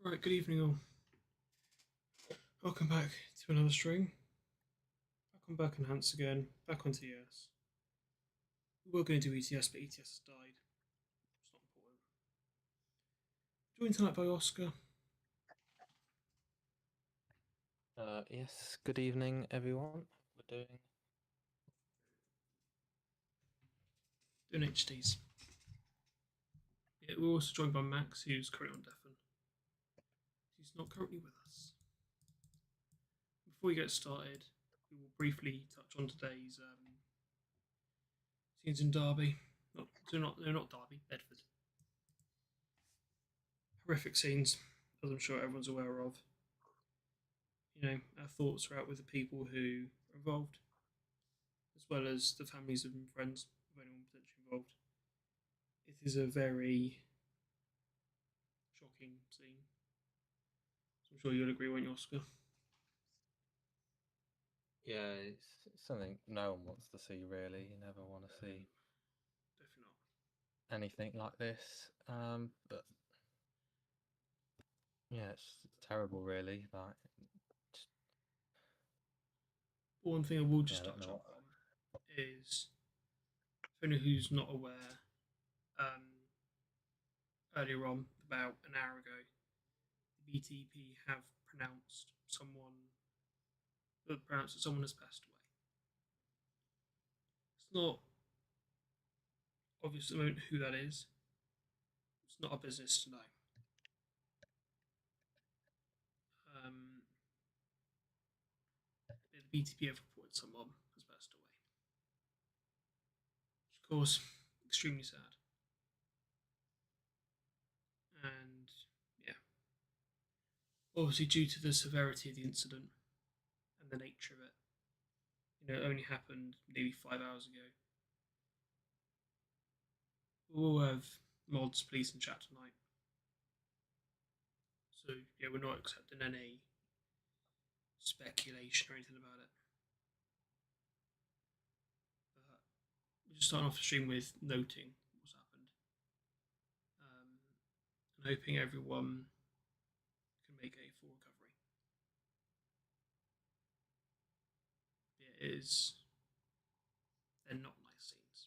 Right, good evening all. Welcome back to another stream. Back enhance again, back on TS. We were going to do ETS, but ETS has died. It's not important. Joined tonight by Oscar. Yes, good evening, everyone. We're Doing HDs. Yeah, we're also joined by Max, who's currently on Deafen. He's not currently with us. Before we get started, we will briefly touch on today's scenes in Derby. Not Derby, Bedford. Horrific scenes, as I'm sure everyone's aware of. You know, our thoughts are out with the people who are involved, as well as the families and friends of anyone potentially involved. It is a very shocking scene. So I'm sure you'll agree, won't you, Oscar? Yeah, it's something no one wants to see, really. You never want to see Definitely anything like this. But yeah, it's terrible, really. Like, one thing I will yeah, just I don't touch know. upon is, for anyone who's not aware, earlier on, about an hour ago, the BTP have pronounced that someone has passed away. It's not obvious at the moment who that is. It's not our business to know. Um, the BTP have reported someone has passed away, which of course extremely sad. And yeah, obviously due to the severity of the incident and the nature of it, it only happened maybe 5 hours ago. We'll have mods, police, and chat tonight. So yeah, we're not accepting any speculation or anything about it. We're just starting off the stream with noting what's happened, and hoping everyone can make a full recovery. They're not nice scenes.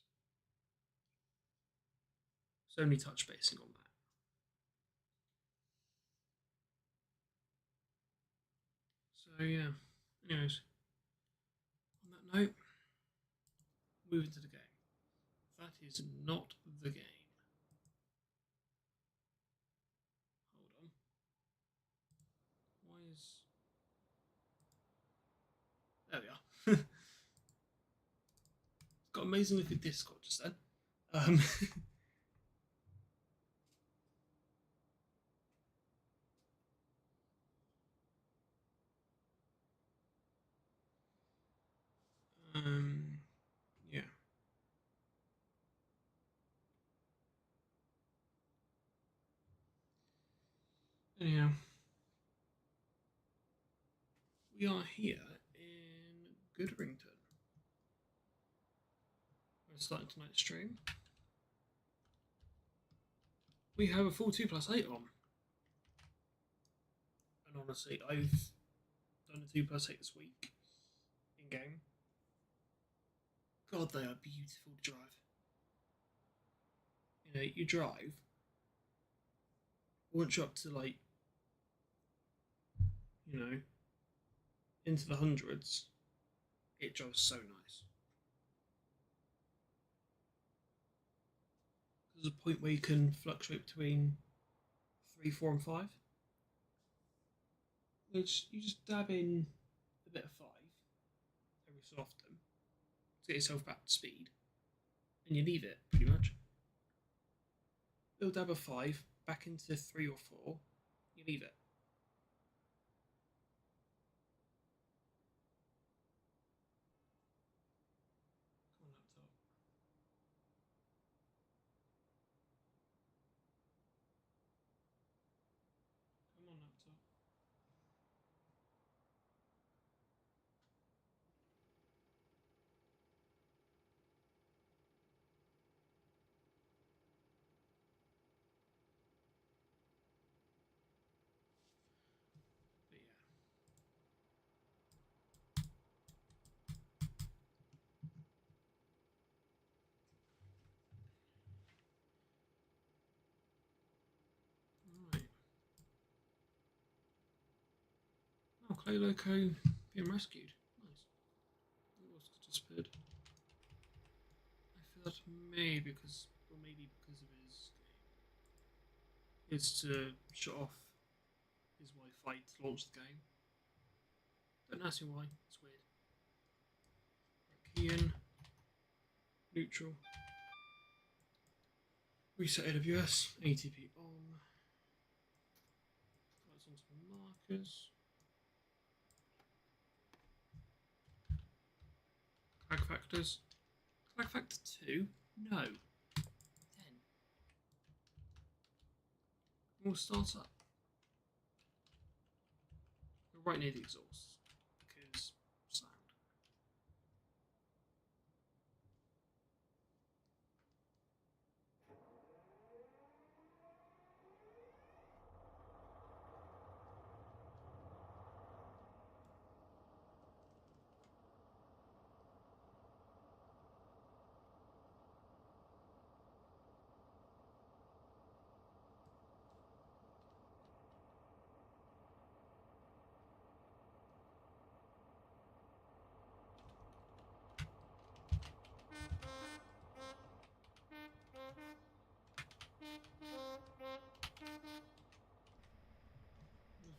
So only touch basing on that. So yeah, anyways, on that note, moving to the game. That is not the game. Hold on. Why is... There we are. Got amazingly good Discord just then. Yeah. Anyhow, we are here in Goodrington. We're starting tonight's stream. We have a full 2+8 on. And honestly, I've done a 2+8 this week in game. God, they are beautiful to drive. You drive, once you're up to into the hundreds, it drives so nice. There's a point where you can fluctuate between 3, 4, and 5, which you just dab in a bit of 5 every so often to get yourself back to speed, and you leave it pretty much. Little dab of 5 back into 3 or 4, you leave it. Come on, laptop. Come on, laptop. Oh, Clay Loco being rescued. Nice. He was disappeared. I feel that maybe because of his game, is to shut off his Wi-Fi to launch the game. Don't ask me why. It's weird. Right, key in. Neutral. Reset AWS. ATP on. Lights on some markers. Clag factors. Clag factor 2? No. 10. We'll start up. We're right near the exhaust. Because sound.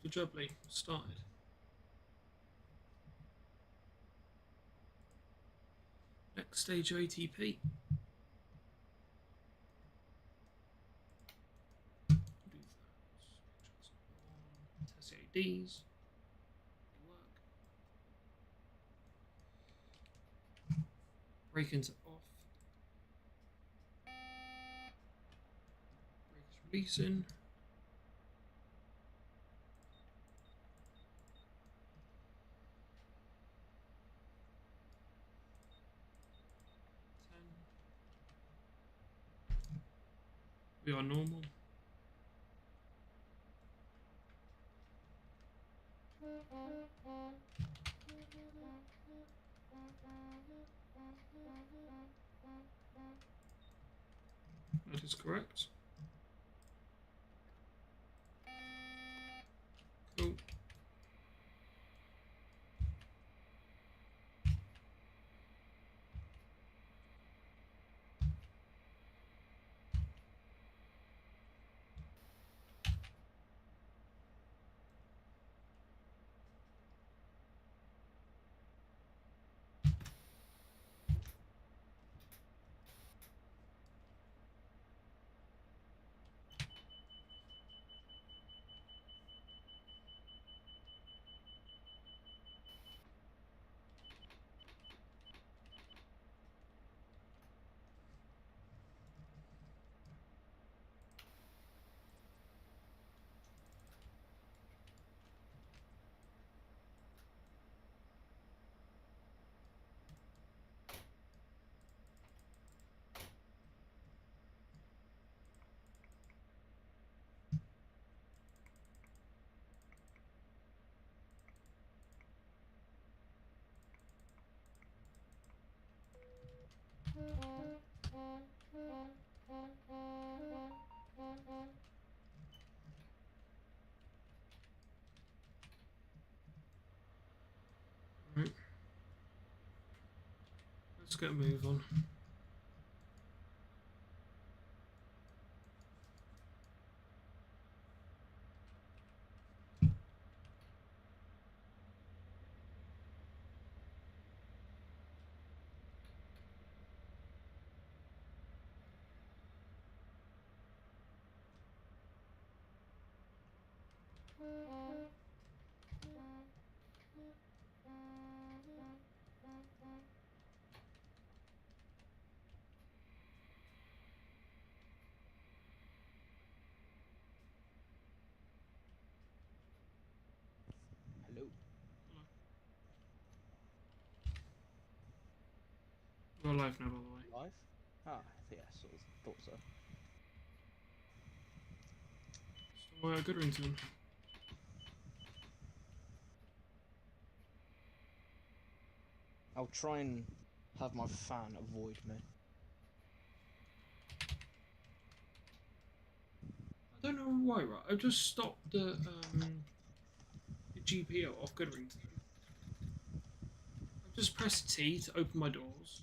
The jubbly started. Next stage ATP. Do that. Test ADs. Work. Break into off. Breakers releasing. We are normal. That is correct. Cool. Right. Let's get a move on. Hello. We're live now, by the way. Live? Ah, yeah, sort of thought so. So, Goodrington. I'll try and have my fan avoid me. I don't know why, right? I just stopped the GPO off Goodrington. I've just pressed T to open my doors.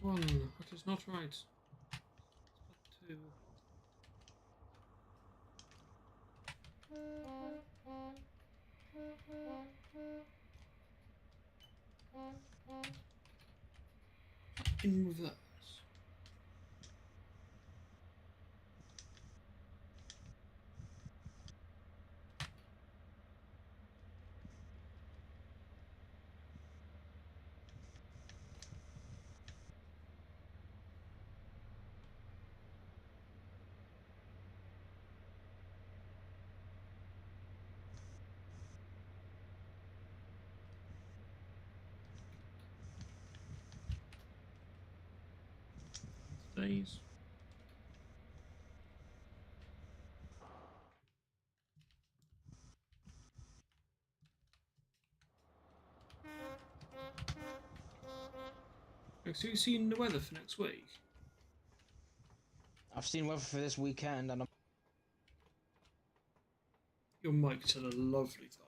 One, that is not right. It's but two. In reverse. Days. So you've seen the weather for next week? I've seen weather for this weekend, and Your mic's had a lovely time.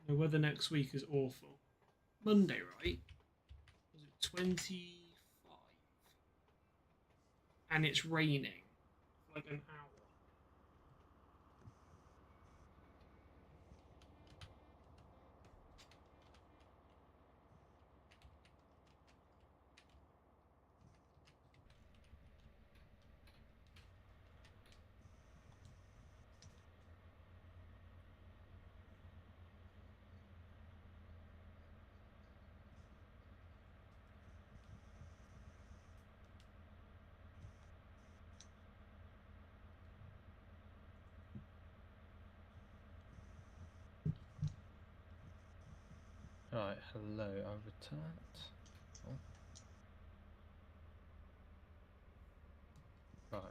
The weather next week is awful. Monday, right? Was it 25? And it's raining for like an hour. Right, hello, I've returned. Oh. Right.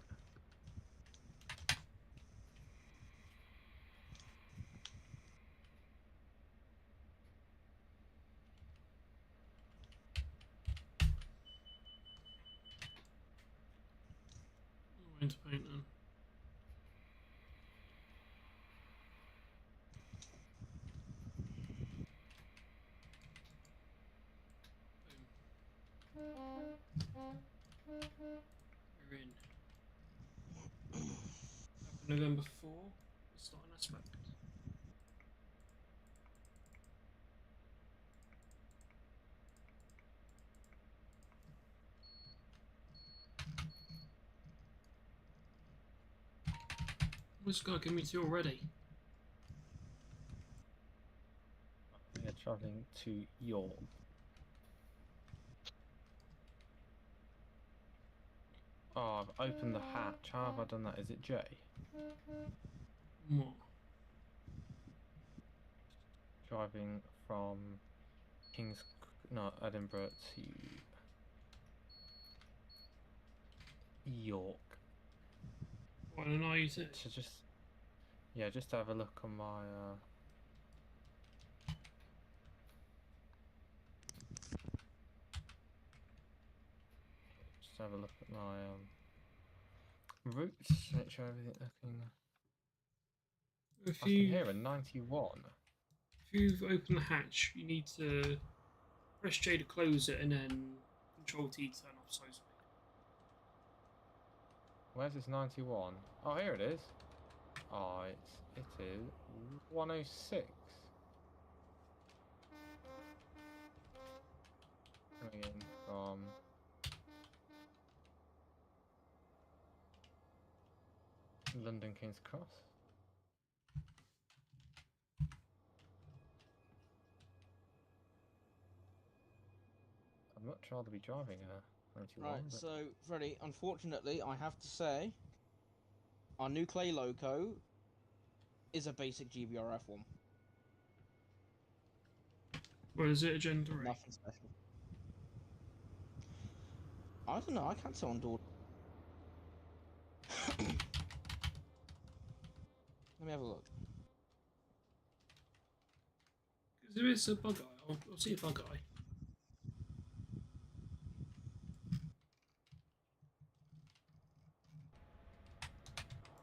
I'm going to paint then. We're in. November 4, it's not an aspect. What's got to give me two already? We are travelling to York. Oh, I've opened the hatch. How have I done that? Is it J? What? Driving from Edinburgh to York. What, an IET? So just to have a look on my just have a look at my routes, make sure everything looking. If I can hear a 91. If you've opened the hatch, you need to press J to close it and then Control T to turn off slow speed. Where's this 91? Oh, here it is. Oh, it is 106. Coming in from London King's Cross. I'd much rather be driving a 91. Right, but- so Freddie, unfortunately, I have to say, our new Clay Loco is a basic GBRF one. Or is it a Gen 3? Nothing special. I don't know. I can't tell on door. Let me have a look. Because if it's a bug eye, I'll see a bug eye.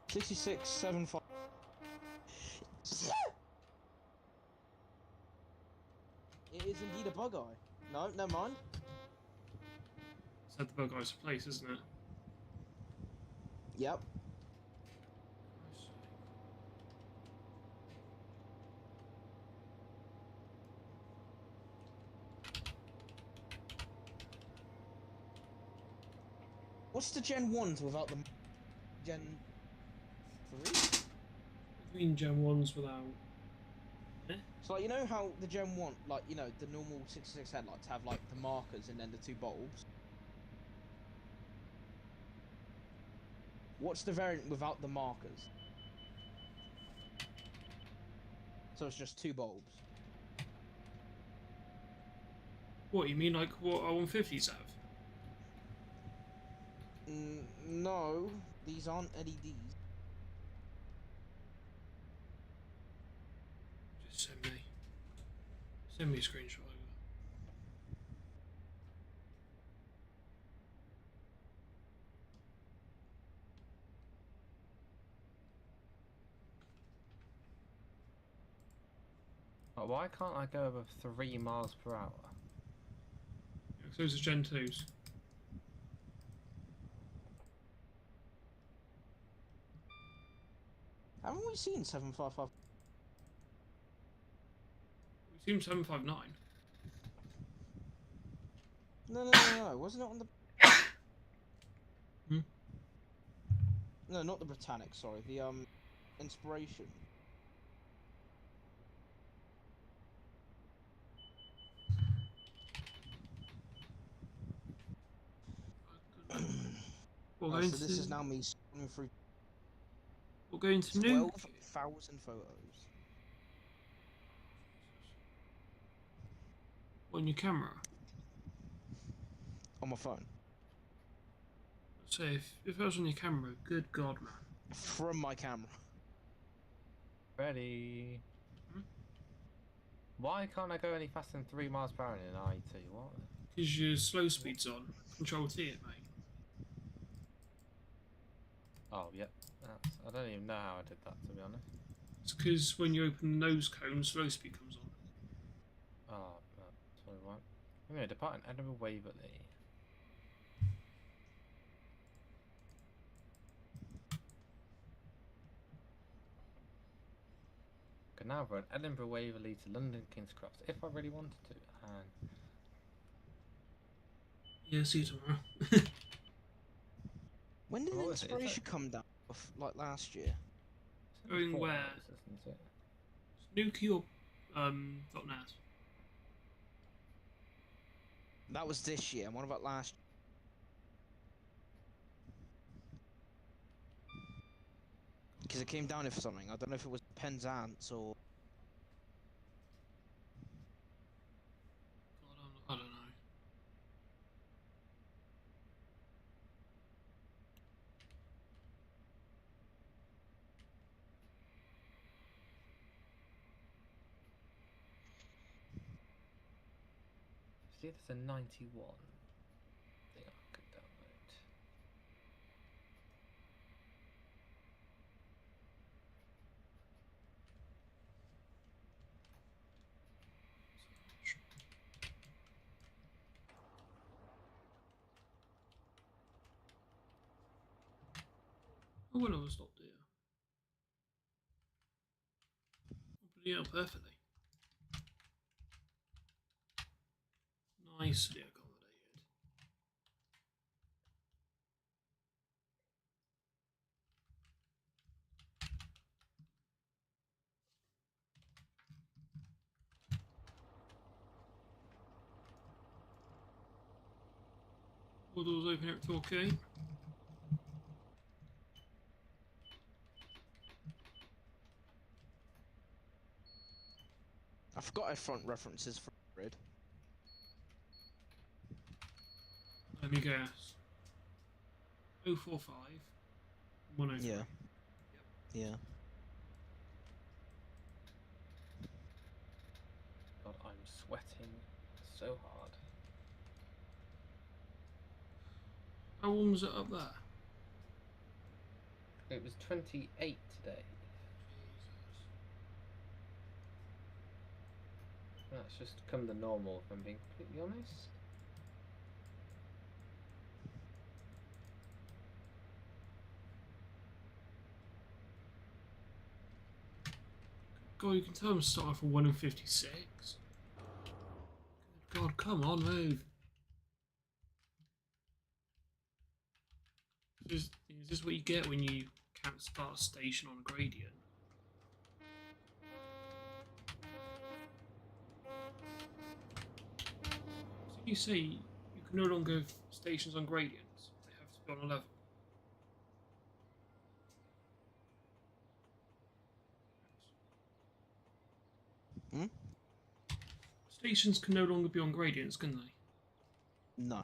$66.75. It is indeed a bug eye. No, never mind. Said the bug eye's place, isn't it? Yep. What's the Gen 1s without the Gen 3? What do you mean Gen 1s without? So, like, you know how the Gen 1, like, you know, the normal 66 headlights have, like, the markers and then the two bulbs? What's the variant without the markers? So it's just two bulbs. What, you mean like what R150s have? No, these aren't LEDs. Just send me a screenshot over. Why can't I go over 3 miles per hour? Yeah, 'cause those are Gen 2s. Haven't we seen 755? We've seen 759. No. Wasn't it on the... Hmm? No, not the Britannic, sorry. The, Inspiration. We're Oh, going so to this is now me scrolling through we're going to nuke. 12,000 photos. On your camera. On my phone. So if I was on your camera, good God, man. From my camera. Ready? Hmm? Why can't I go any faster than 3 miles per hour in an IET? What? Because your slow speed's on. Control T it, mate. Oh, yep. I don't even know how I did that, to be honest. It's because when you open the nose cone, slow speed comes on. Oh, that's what I want. Anyway, departing Edinburgh Waverley. Can now run Edinburgh Waverley to London King's Cross if I really wanted to. And Yeah, see you tomorrow. When did What was it? Is Inspiration it- come down? Like last year? it's only Going 4 where? hours, isn't it? Nuki or .NET? That was this year. And what about last? Because it came down here for something. I don't know if it was Penzance or... God, I don't know. See, there's a 91 thing I could download. Oh, when I was stopped here. Oh, bloody hell, perfectly. Nicely accommodated. All doors open at 4K. I forgot I front references for grid. Let me guess. 045 103. Yeah. Yeah. God, I'm sweating so hard. How warm was it up there? It was 28 today. That's just come the normal, if I'm being completely honest. God, you can tell I'm starting from 1 and 56. Good God, come on, move. Is this what you get when you can't start a station on a gradient? So you say you can no longer have stations on gradients, they have to be on a level. Hmm? Stations can no longer be on gradients, can they? No.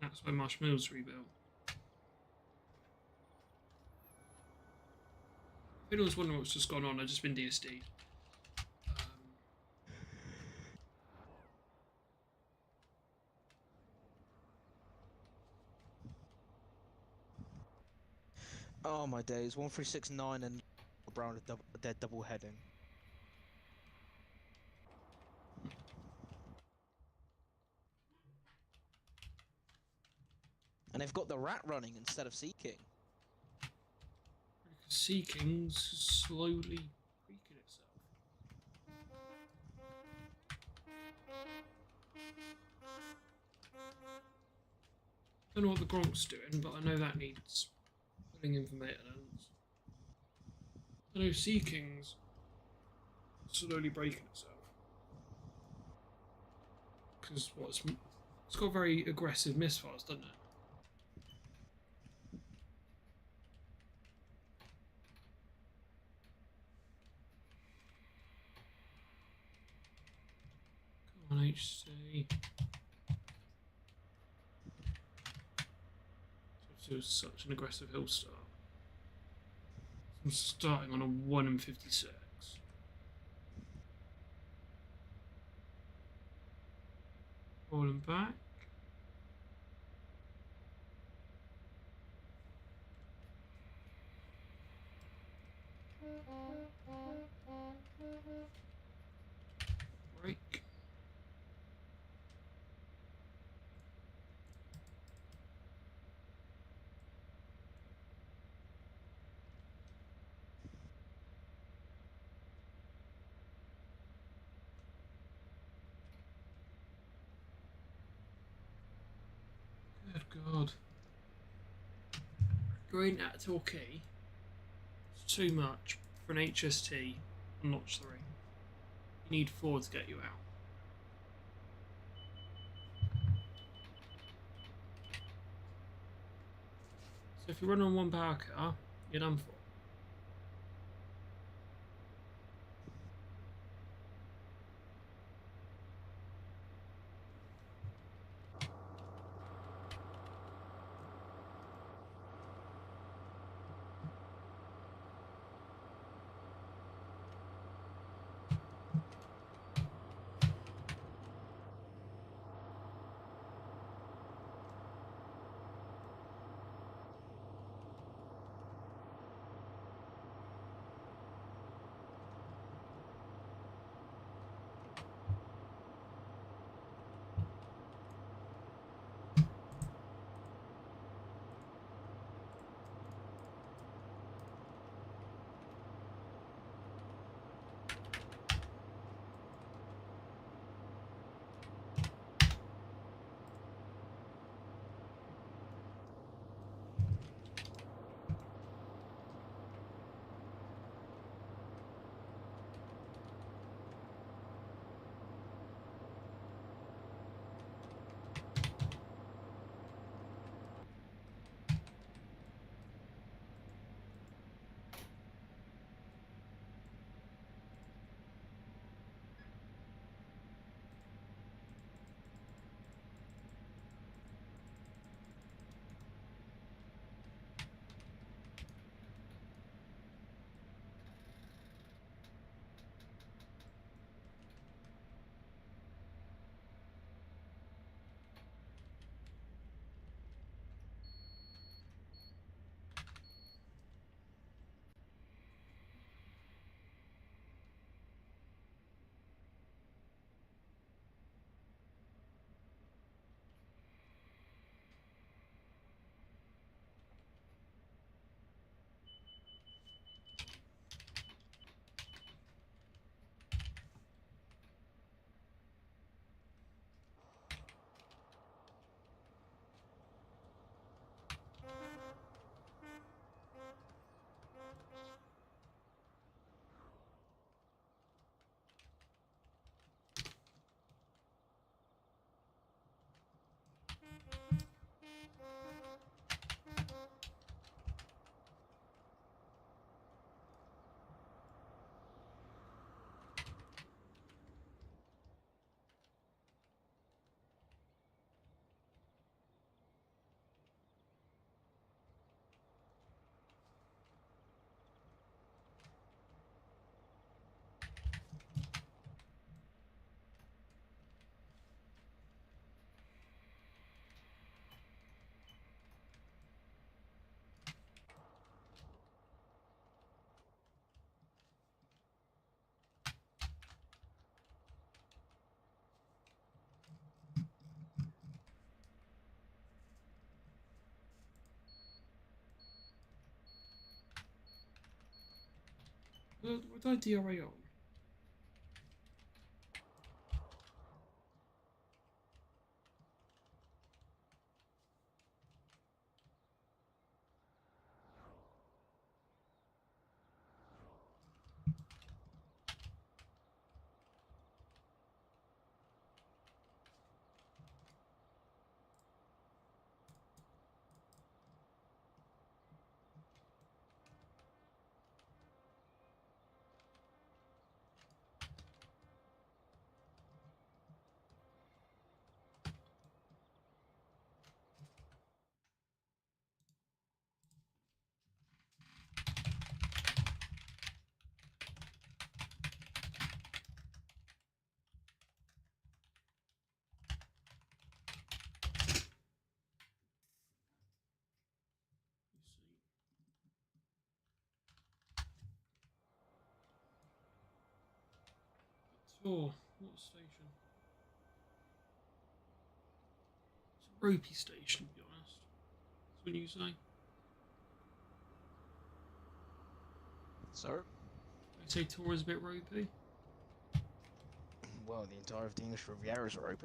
That's why Marshmallow's rebuilt. If anyone's wondering what's just gone on, I've just been DSD. Oh my days. 1369 and Brown are dead double heading. And they've got the rat running instead of Seeking. Seeking's slowly creaking itself. Don't know what the Gronk's doing, but I know that needs putting in for maintenance. I know Seeking's slowly breaking itself. Because it's got very aggressive misfires, doesn't it? Come on, HC. So it was such an aggressive hill start. I'm starting on a 1 and 56. Rolling back. Break. Good God. Going at Torquay is too much for an HST on notch 3. You need 4 to get you out. So if you run on one power car, you're done for. What did I DRA on? Oh, what station? It's a ropey station, to be honest. That's what you say. Sir? I say Tor is a bit ropey. Well, the entire of the English Riviera is OP.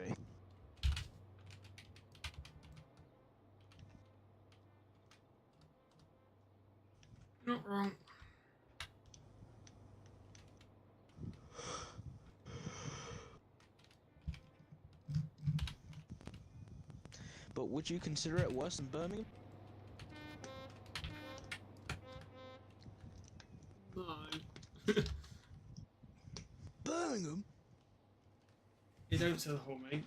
You're not wrong. But would you consider it worse than Birmingham? No. Birmingham? You don't say the whole mate.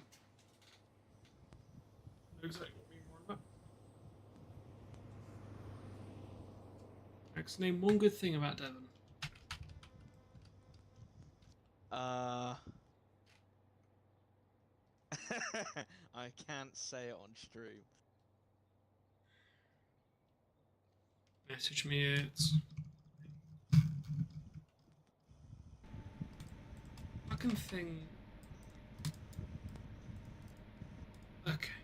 Know exactly what we're worried about. Max, name one good thing about Devon. I can't say it on stream. Message me it's. Fucking thing. Okay.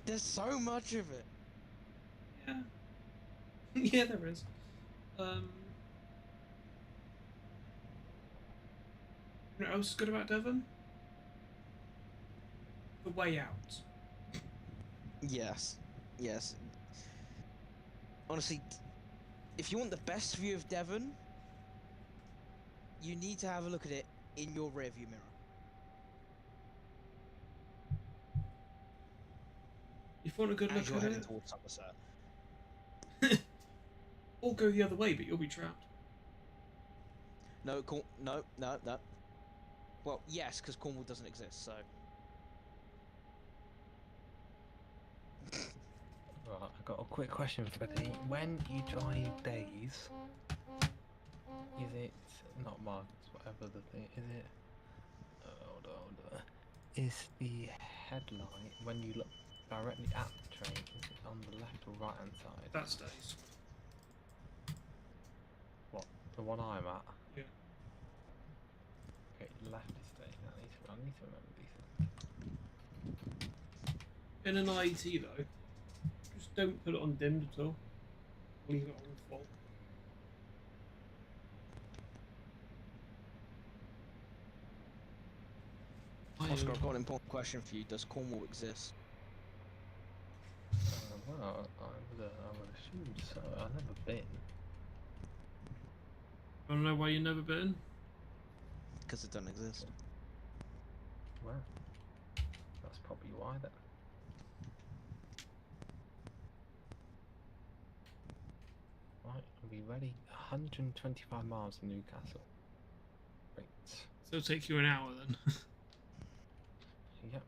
There's so much of it. Yeah. Yeah, there is. You know what else is good about Devon? The way out. Yes. Yes. Honestly, if you want the best view of Devon, you need to have a look at it in your rearview mirror. If you want a good As look you're at heading it, towards Somerset. or go the other way, but you'll be trapped. No, no. Well, yes, because Cornwall doesn't exist, so... Right, I've got a quick question for you. When you drive days, is it not markets, whatever the thing is it? Hold on. Is the headlight when you look directly at the train? Is it on the left or right hand side? That's days. What, the one I'm at? Yeah. Okay, left is staying. I need to remember these things. In an IET though, just don't put it on dimmed at all. Leave it on full. Oscar, I've got an important question for you. Does Cornwall exist? Well, I would assume so. I've never been. I don't know why you've never been. Because it doesn't exist. Well, that's probably why then. Right, I'll be ready. 125 miles to Newcastle. Great. So it'll take you an hour then. Yep.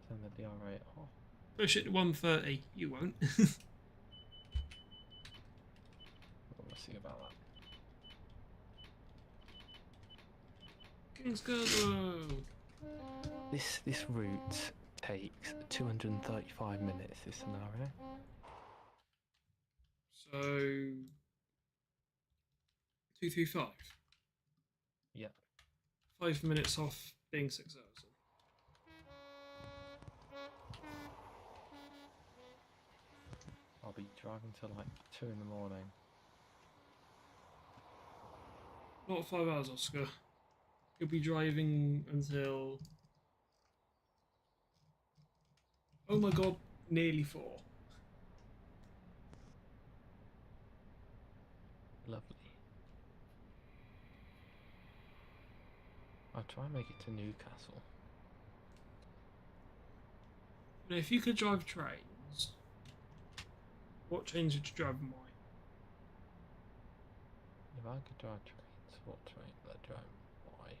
Turn the DRA off. Push it to 130. You won't. We'll see about that. King's Cargo. This route takes 235 minutes. This scenario. So 235. Yeah. 5 minutes off being 6 hours. be driving till like 2 in the morning. Not 5 hours, Oscar. You'll be driving until... Oh my god, nearly 4. Lovely. I'll try and make it to Newcastle. Now, if you could drive trains, what trains would you drive and why? If I could drive trains, what train would I drive? Why?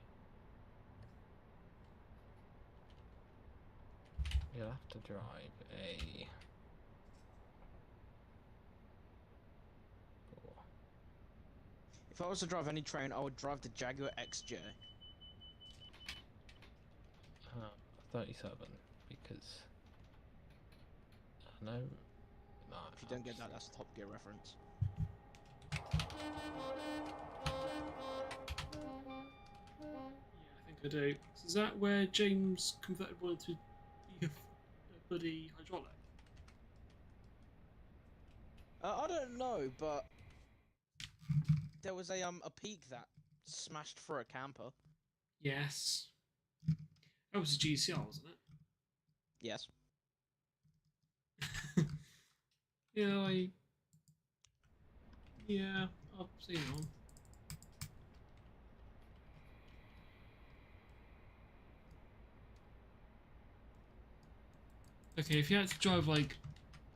You'll have to drive a... If I was to drive any train, I would drive the Jaguar XJ. 37, because... No... No, If you don't get that, that's a Top Gear reference. Yeah, I think I do. So is that where James converted one to be a bloody hydraulic? I don't know, but there was a peak that smashed through a camper. Yes. That was a GCR, wasn't it? Yes. Yeah, Yeah, I've seen one. Okay, if you had to drive like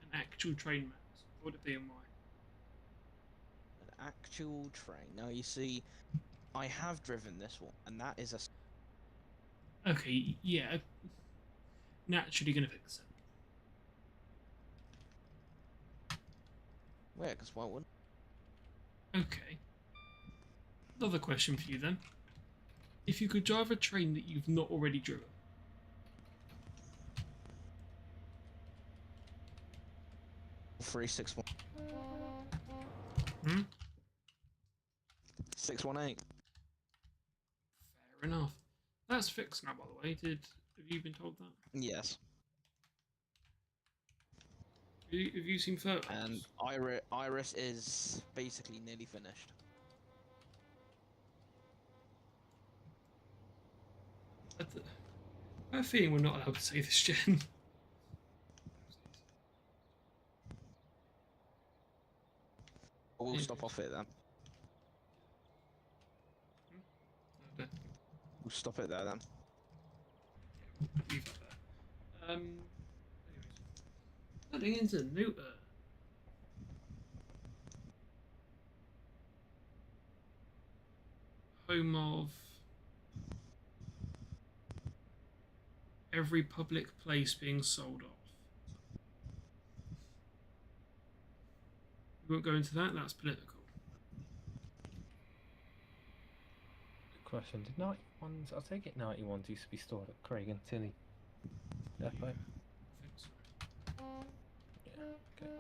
an actual train, Max, what would it be and why? An actual train. Now you see, I have driven this one, and that is a. Okay, yeah. Naturally gonna pick the 7. Where? Because why wouldn't? Okay. Another question for you then. If you could drive a train that you've not already driven, 361. hmm? 618. Fair enough. That's fixed now, by the way. Have you been told that? Yes. Have you seen photos? And Iris is basically nearly finished. I have a feeling we're not allowed to say this, Jen. We'll stop off it then. No, We'll stop it there then. leave it there. Anyways, heading into Newton. Home of every public place being sold off. We won't go into that, that's political. Good question. Did 91s... I'll take it 91s used to be stored at Craig and Tilly Depot. I think so. Yeah, okay.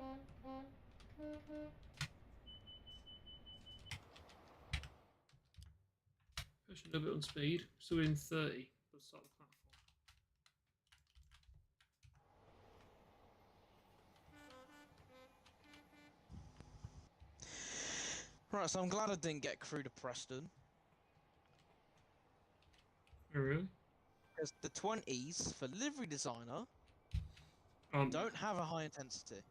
Pushing a little bit on speed, still in 30. Let's start the platform. Right, so I'm glad I didn't get through to Preston. Oh, really? Because the 20s for livery designer Um, don't have a high intensity.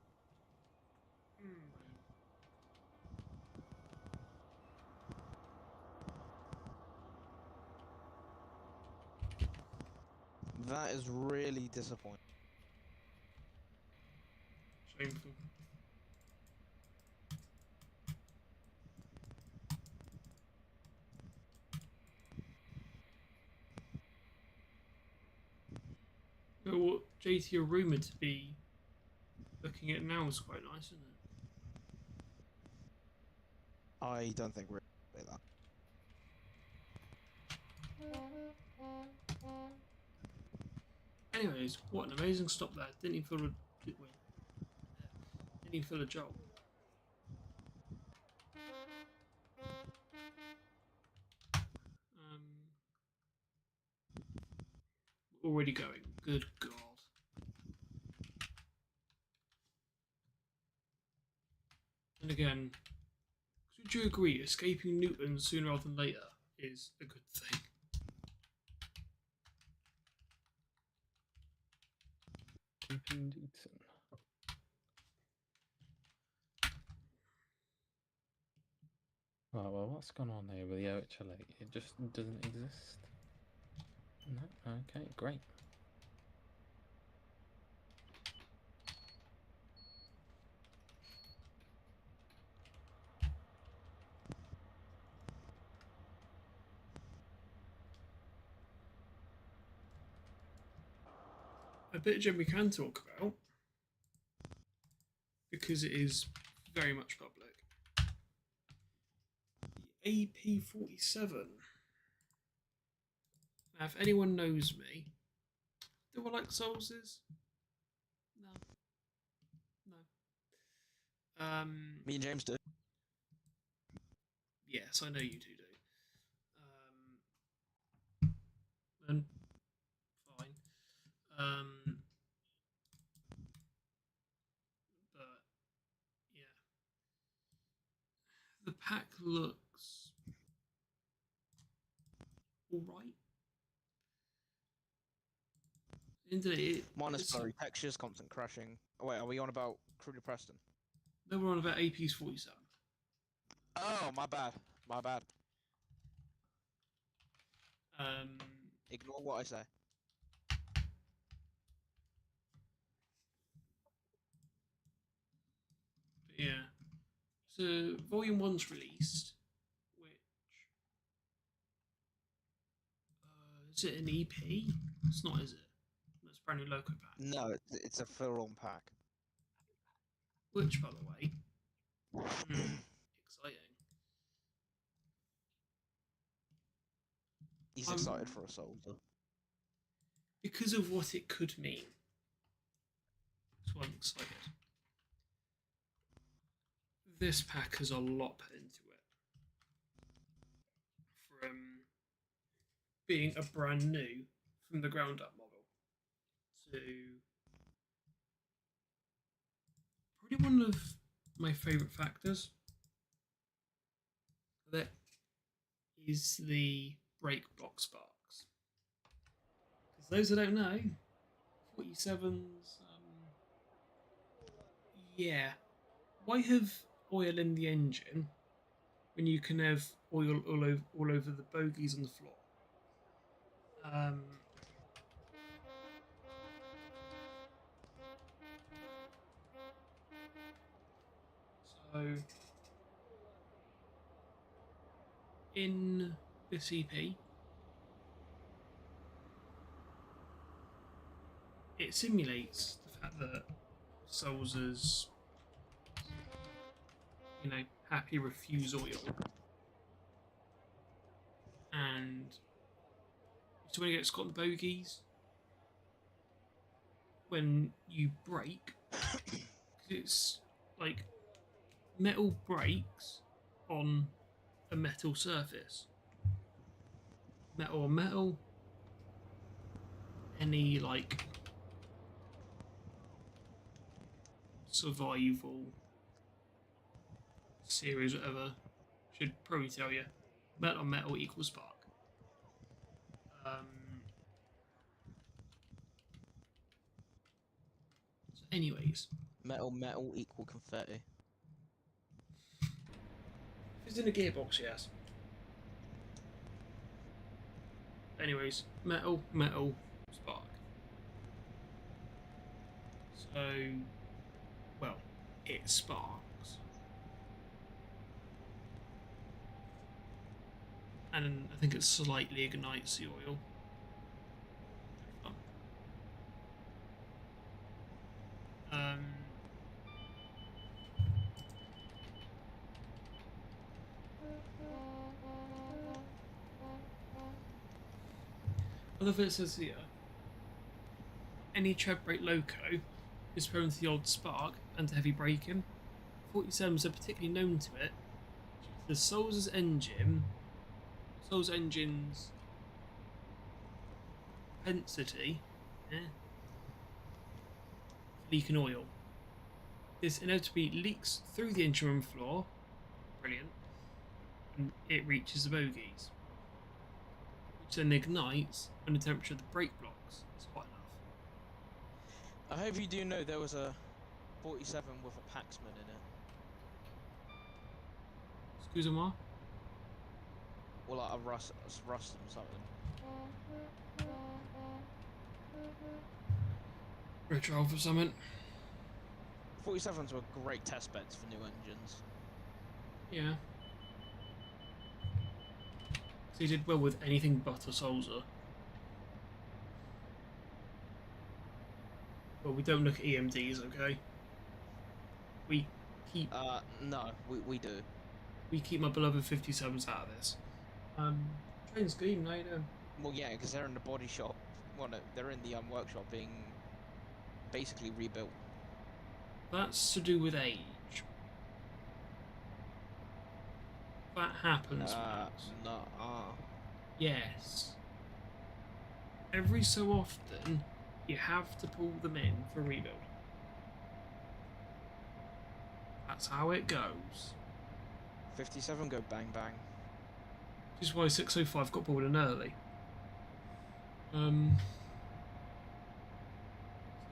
That is really disappointing. Shameful. But what JT are rumoured to be looking at now is quite nice, isn't it? I don't think we're like that. Anyways, what an amazing stop there. Didn't even feel a jolt. Already going. Good God. again, would you agree escaping Newton sooner rather than later is a good thing? Keeping Newton. Oh, well, what's gone on here with the OHLA? It just doesn't exist. No, okay, great. A bit of gem we can talk about, because it is very much public. The AP47. Now, if anyone knows me, do I like Soulses? No. No. Me and James do. Yes, I know you two do. And fine. But yeah, the pack looks all right. Indeed, Minus blurry textures, constant crashing. Oh, wait, are we on about Cruder Preston? No, we're on about AP's 47. Oh, my bad. My bad. Um, Ignore what I say. but yeah. So Volume 1's released, which is it an EP? It's not, is it? It's a brand new loco pack. No, it's a full-on pack. Which, by the way, exciting. He's excited for a soldier. Because of what it could mean. That's why I'm excited. This pack has a lot put into it. From being a brand new, from the ground up model, to probably one of my favourite factors. That is the break block sparks. Because those that don't know, 47s, yeah. Why have oil in the engine when you can have oil all over the bogies on the floor? So in this EP, it simulates the fact that Soulsers, happy refuse oil, and so when it gets caught in bogies, when you brake, it's like metal brakes on a metal surface. Metal on metal, any like survival series, whatever, should probably tell you metal on metal equals spark. So anyways, Metal equal confetti. if it's in a gearbox, yes. Anyways, metal, spark. So, well, it sparks. And I think it slightly ignites the oil. Other bit says here, any tread brake loco is prone to the odd spark and to heavy braking. 47s are particularly known to it. The Soulsers engine's propensity for leaking oil. this inevitably leaks through the engine room floor. Brilliant. And it reaches the bogies, which then ignites when the temperature of the brake blocks is hot enough. I hope you do know there was a 47 with a Paxman in it. Excuse-moi? Or like a Rust or something. Retro for something. 47s were great test beds for new engines. Yeah. So he did well with anything but a Soldier. Well, we don't look at EMDs, okay? We keep No, we do. we keep my beloved 57s out of this. Train scheme, how you doing? Well, yeah, because they're in the body shop. Well, no, they're in the workshop being basically rebuilt. That's to do with age. That happens. No, Yes. Every so often, you have to pull them in for rebuild. That's how it goes. 57 go bang bang. Which is why 605 got pulled in early. It's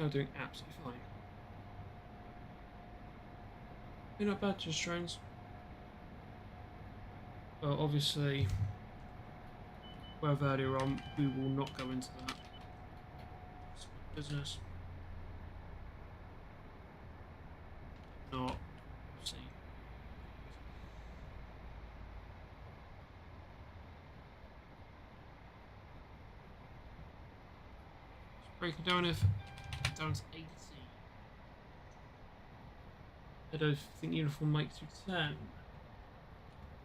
now doing absolutely fine. You're not bad, just trains. Well, obviously, where earlier on, we will not go into that. It's business. Not. See. Break it down down to 80. I don't think uniform makes you 10.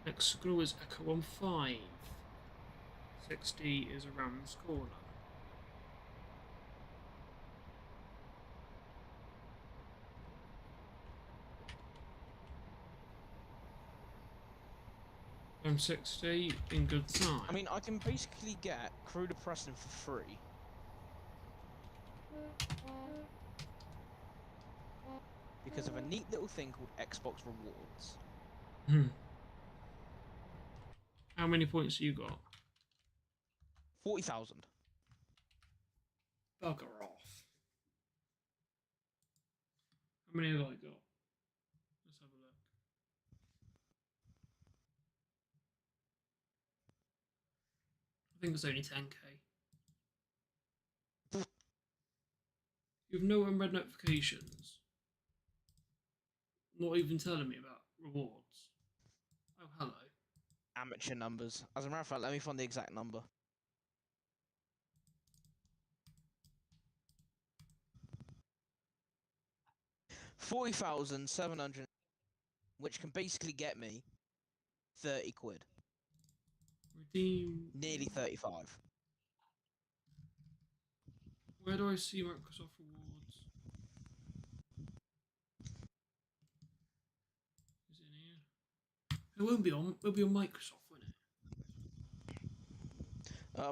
Next screw is Echo on 5. 60 is around this corner. M60 in good time. I mean, I can basically get crew depressant for free. Because of a neat little thing called Xbox Rewards. How many points have you got? 40,000. Bugger off. How many have I got? Let's have a look. I think it's only 10k. You have no unread notifications. Not even telling me about rewards. Oh, hello. Amateur numbers. As a matter of fact, let me find the exact number. 40,700, which can basically get me 30 quid. Redeem. Nearly 35. Where do I see Microsoft rewards? Is it in here? It won't be on. It'll be on Microsoft, won't it?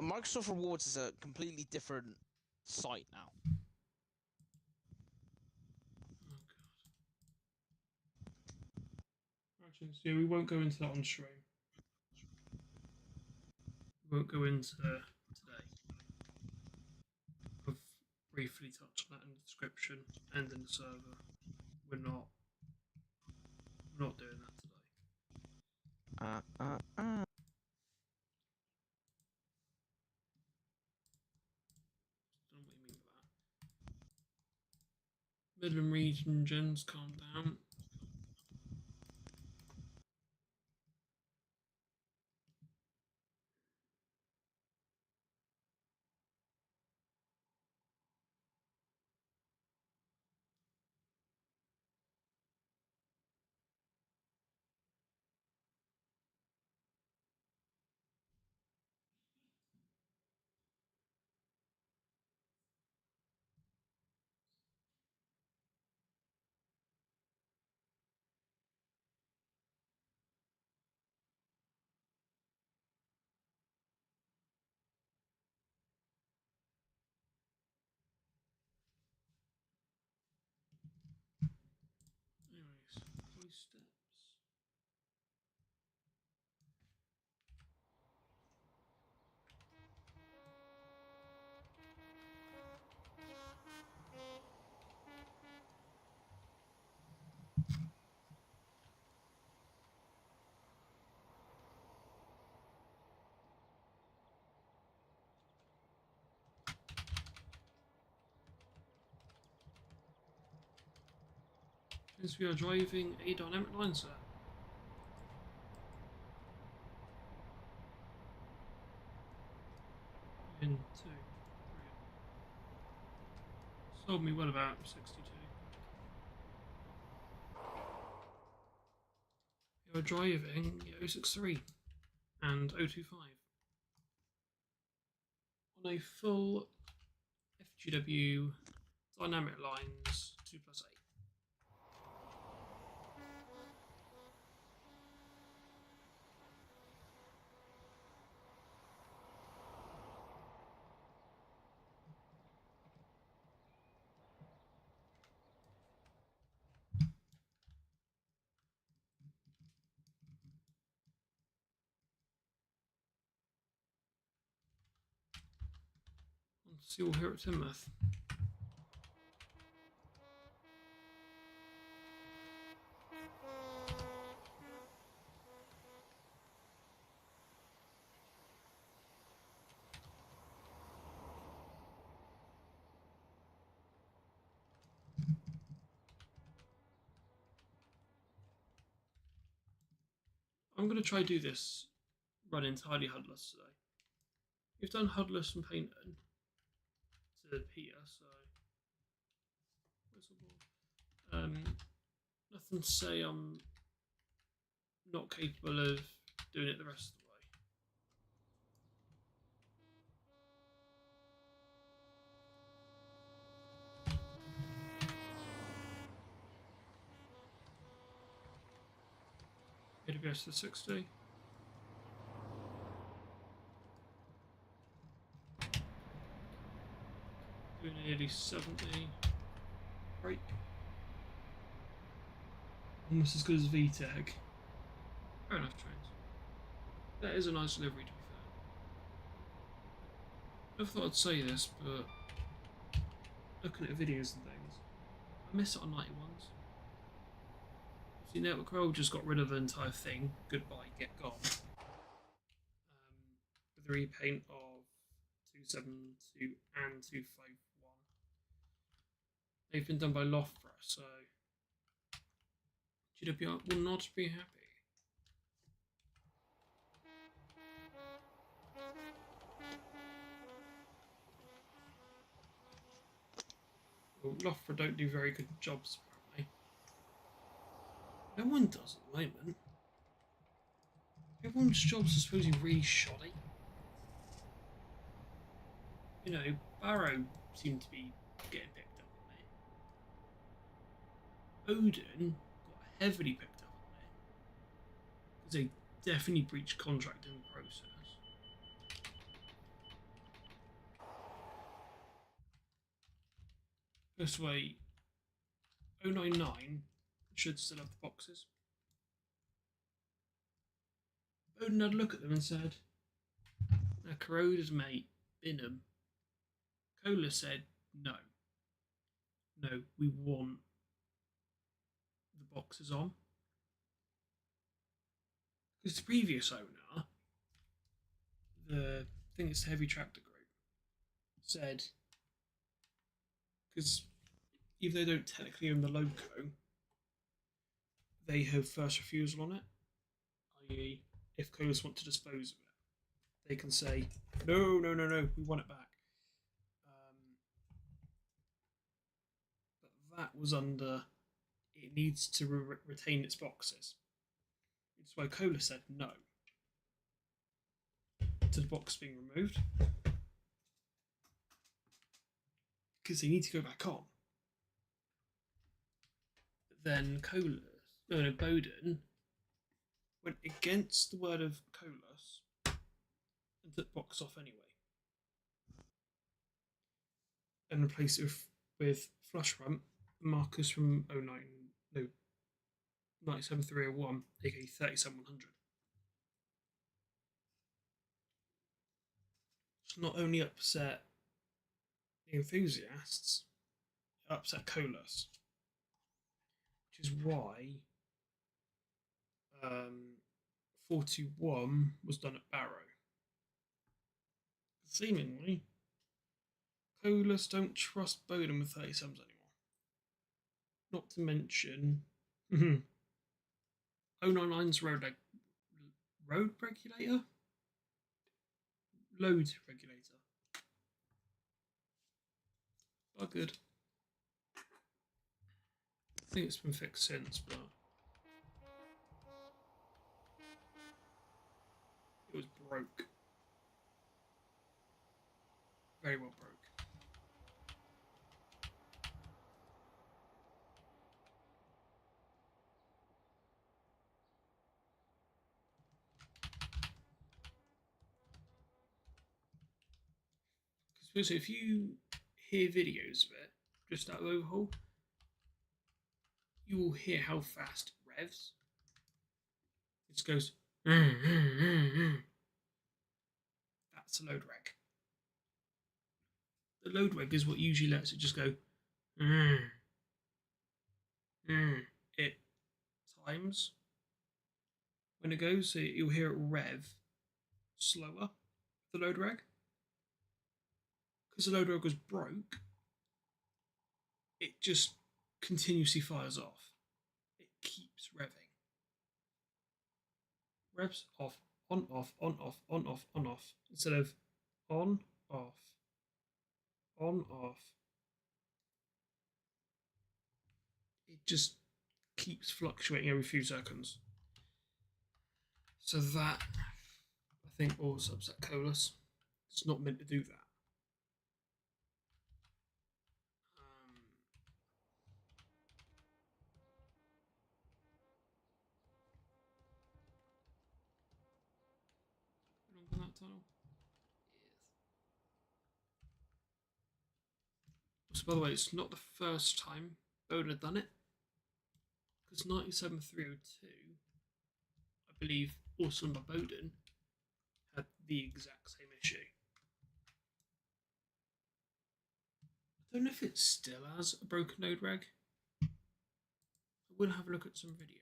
Microsoft Rewards is a completely different site now. Oh god. Actually, so we won't go into that on stream. We won't go into today. I've briefly touched on that in the description and in the server. We're not doing that today. Don't know what you mean by that. Midland region gens, calm down. Since we are driving a dynamic line set. In 2. Brilliant. Sold me well about 62. We are driving 063 and 025 on a full FGW dynamic lines 2+8. See all here at Timoth. I'm going to try do this run entirely HUDless today. We've done HUDless and painted to here, so nothing to say I'm not capable of doing it the rest of the way. AWS to 60. Doing nearly 70. Break. Almost as good as VTEC. Fair enough, trains. That is a nice delivery, to be fair. I never thought I'd say this, but looking at videos and things, I miss it on 91s. See, Network Roll just got rid of the entire thing. Goodbye, get gone. With the repaint of 272 and 251. They've been done by Loughborough, so GWR will not be happy. Well, Loughborough don't do very good jobs, apparently. No one does at the moment. Everyone's jobs are supposedly really shoddy. You know, Barrow seemed to be getting picked up on there. Odin got heavily picked up on there. Because they definitely breached contract in the process. This way, 099 should still have the boxes. Odin had a look at them and said, "They're corroded, mate. Bin them." Kohler said, "No. No, we want the boxes on." Because the previous owner, I think it's the Heavy Tractor Group, said, because even though they don't technically own the loco, they have first refusal on it, i.e. if Colas want to dispose of it, they can say, no, we want it back. But that was under, it needs to retain its boxes. It's why Cola said no to the box being removed, because they need to go back on. But then Bowden went against the word of Colas and took the box off anyway, and replaced it with Flush Rump, Marcus from 97301, aka 37100. It's not only upset the enthusiasts, it upset Colas, which is why 41 was done at Barrow. Seemingly, Colas don't trust Bowden with 37s anymore. Not to mention Mm-hmm. 099's road regulator? Load regulator. Buggered. I think it's been fixed since, but it was broke. Very well broke. Because if you hear videos of it, just out of overhaul, you will hear how fast it revs. It just goes. That's a load reg. The load reg is what usually lets it just go. It times when it goes, so you'll hear it rev slower. The load reg, because the load reg was broke, it just continuously fires off. It keeps revving. Revs off, on, off, on, off, on, off, on, off, instead of on, off, on, off. It just keeps fluctuating every few seconds. So that, I think, also upset Colas. It's not meant to do that. Along that tunnel. So, by the way, it's not the first time Bowden had done it, because 97302, I believe, also by Bowden, had the exact same issue. I don't know if it still has a broken node reg. I will have a look at some videos.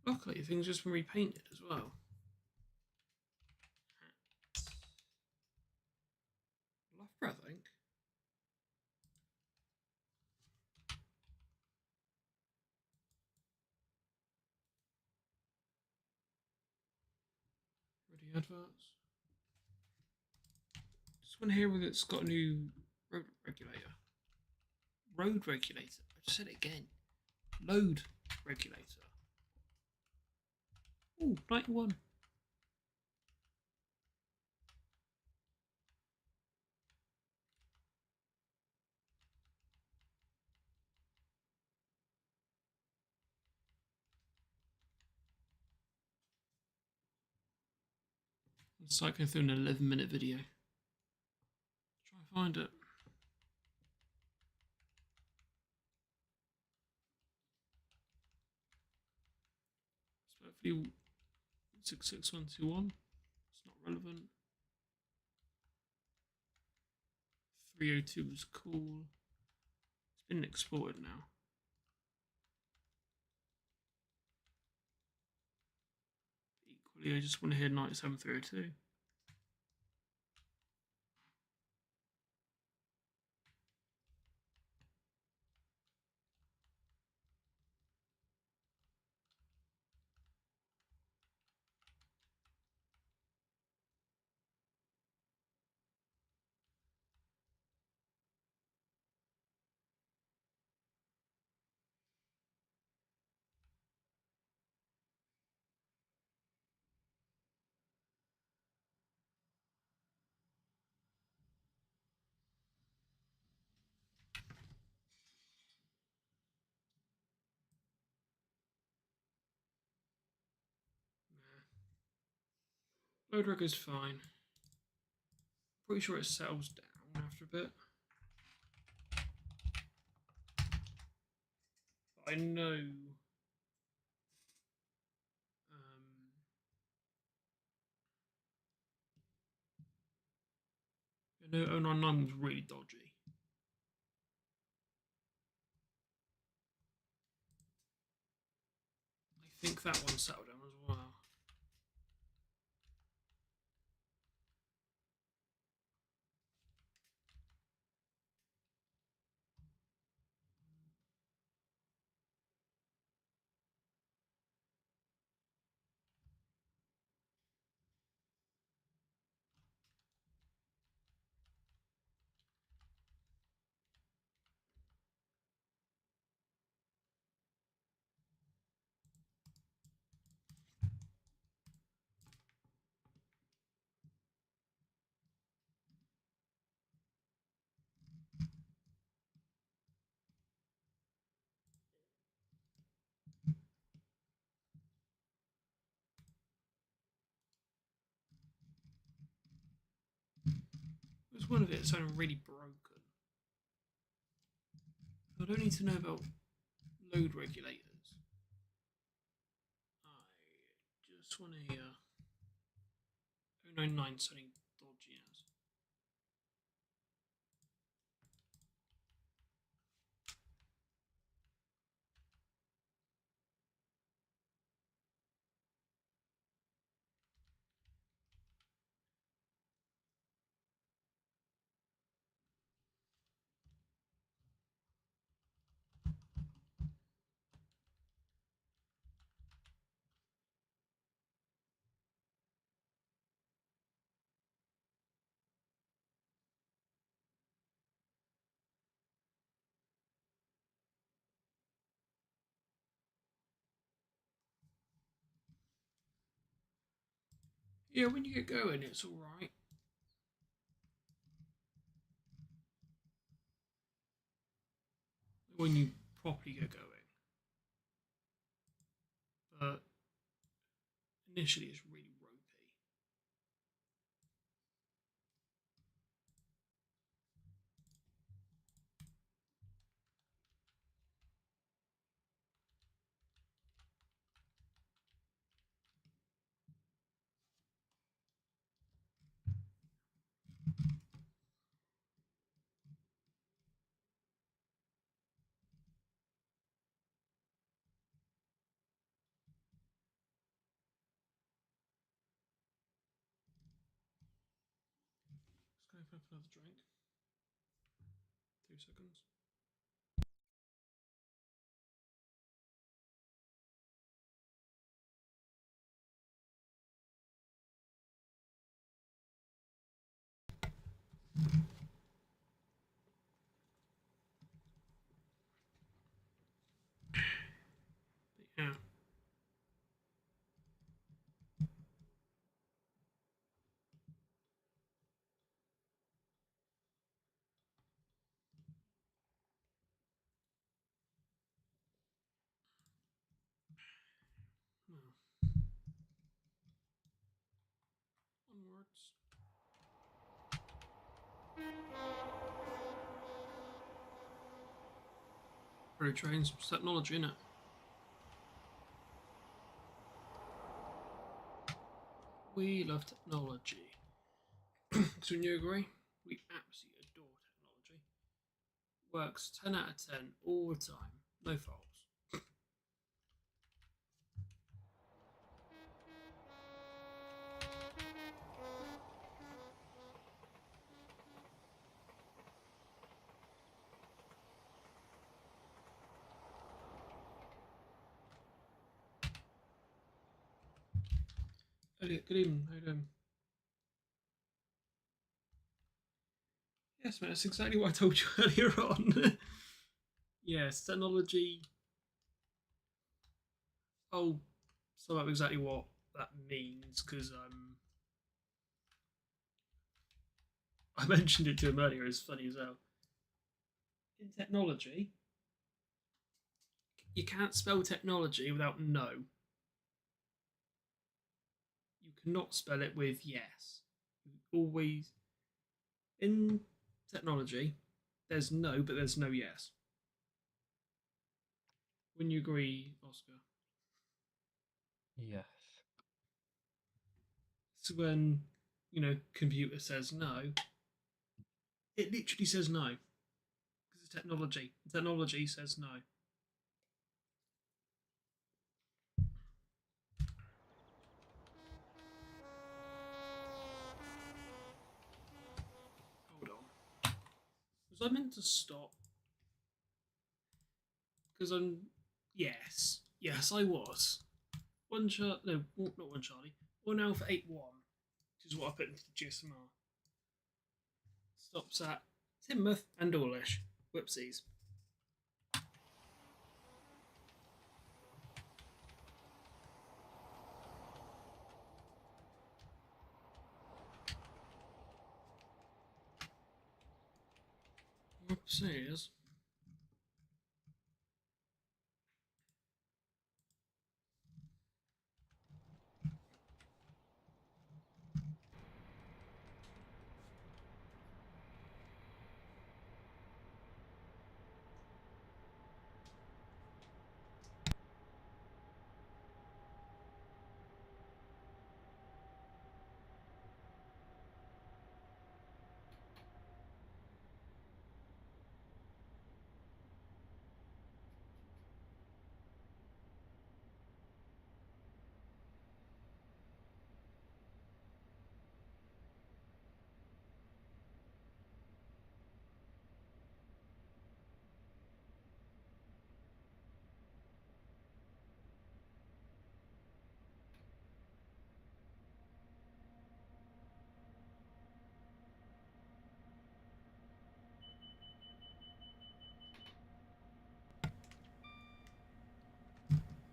Luckily, things just been repainted as well. Loughborough, I think. Ready adverts. Just want to hear whether it's got a new road regulator. Road regulator. I just said it again. Load regulator. Ooh, 91. I'm cycling through an 11-minute video. Try and find it. Respectfully, 66121. It's not relevant. 302 was cool. It's been exported now. Equally, I just want to hear 97302. Load reg is fine. Pretty sure it settles down after a bit. But I know I know 099 was really dodgy. think that one settled down as well. It was one of it sounding really broken. I don't need to know about load regulators. I just want a 099 sounding dodgy as. Yeah, when you get going, it's alright. When you properly get going. But initially, it's really ropey. Let's go for another drink. 2 seconds. But yeah. Well, onwards. Pretty trains some technology in it. We love technology. So wouldn't you agree? We absolutely adore technology. Works 10 out of 10 all the time. No faults. Elliot, good evening. How you doing? Yes, man, that's exactly what I told you earlier on. Yes, technology. I'll sum up exactly what that means because I mentioned it to him earlier. It's funny as hell. In technology, you can't spell technology without no. You cannot spell it with yes. You always in technology, there's no, but there's no yes. Wouldn't you agree, Oscar? Yes. So when computer says no, it literally says no because it's technology. Technology says no. Was I meant to stop? Because I'm... Yes. Yes, I was. One Charlie... No, not one Charlie. 1 Alpha 8-1, which is what I put into the GSMR. Stops at Timoth and Dawlish. Whoopsies. Whoopsies.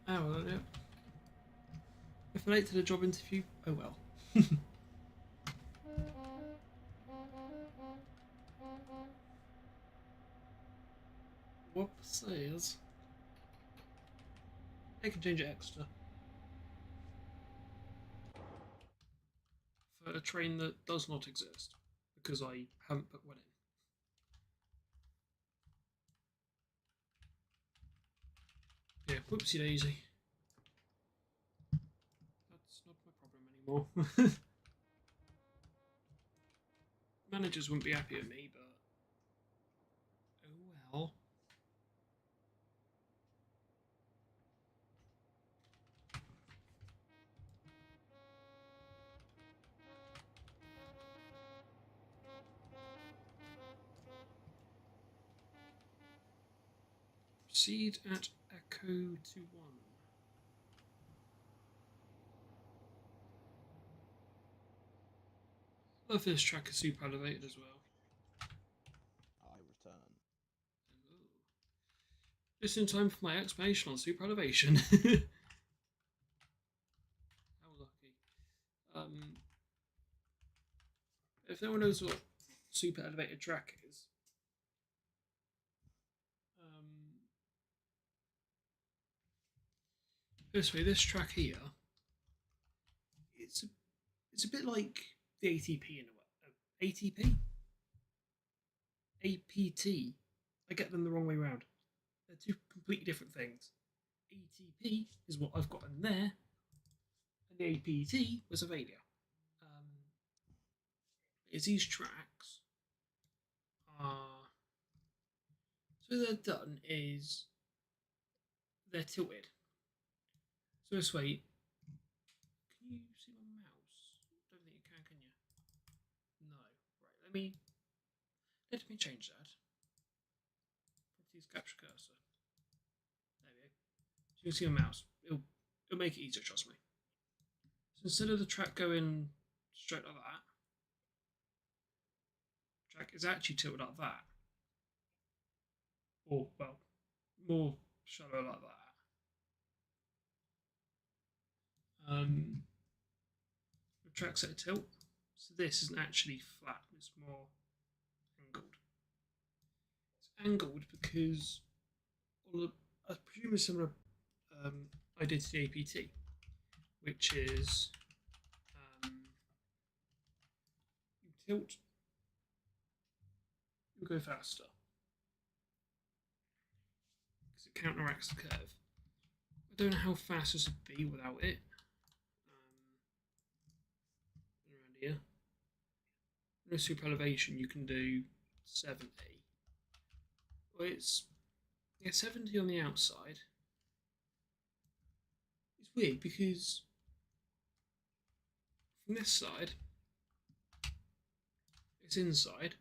Oh, well, yeah. If I'm late to the job interview, oh well. Whoopsies. I can change it extra. For a train that does not exist, because I haven't put one in. Yeah, whoopsie daisy. That's not my problem anymore. Managers wouldn't be happy with me, but oh well. Proceed at Echo to 1. Love this track is super elevated as well. I return. Ooh. Just in time for my explanation on super elevation. How lucky. If no one knows what super elevated track is, firstly, this track here, it's a bit like the ATP in a way. ATP? APT. I get them the wrong way around. They're two completely different things. ATP is what I've got in there, and the APT was a failure. Is these tracks are so they're done is they're tilted. So this way, can you see my mouse? Don't think you can you? No. Right. Let me change that. Properties capture cursor. There we go. So you can see my mouse. It'll make it easier, trust me. So instead of the track going straight like that, the track is actually tilted like that. Or, well, more shallow like that. The track's at a tilt. So this isn't actually flat, it's more angled. It's angled because I presume a similar idea to the APT, which is you tilt, you go faster because it counteracts the curve. I don't know how fast this would be without it. Around here, no super elevation, you can do 70. Well, it's 70 on the outside. It's weird because from this side, it's inside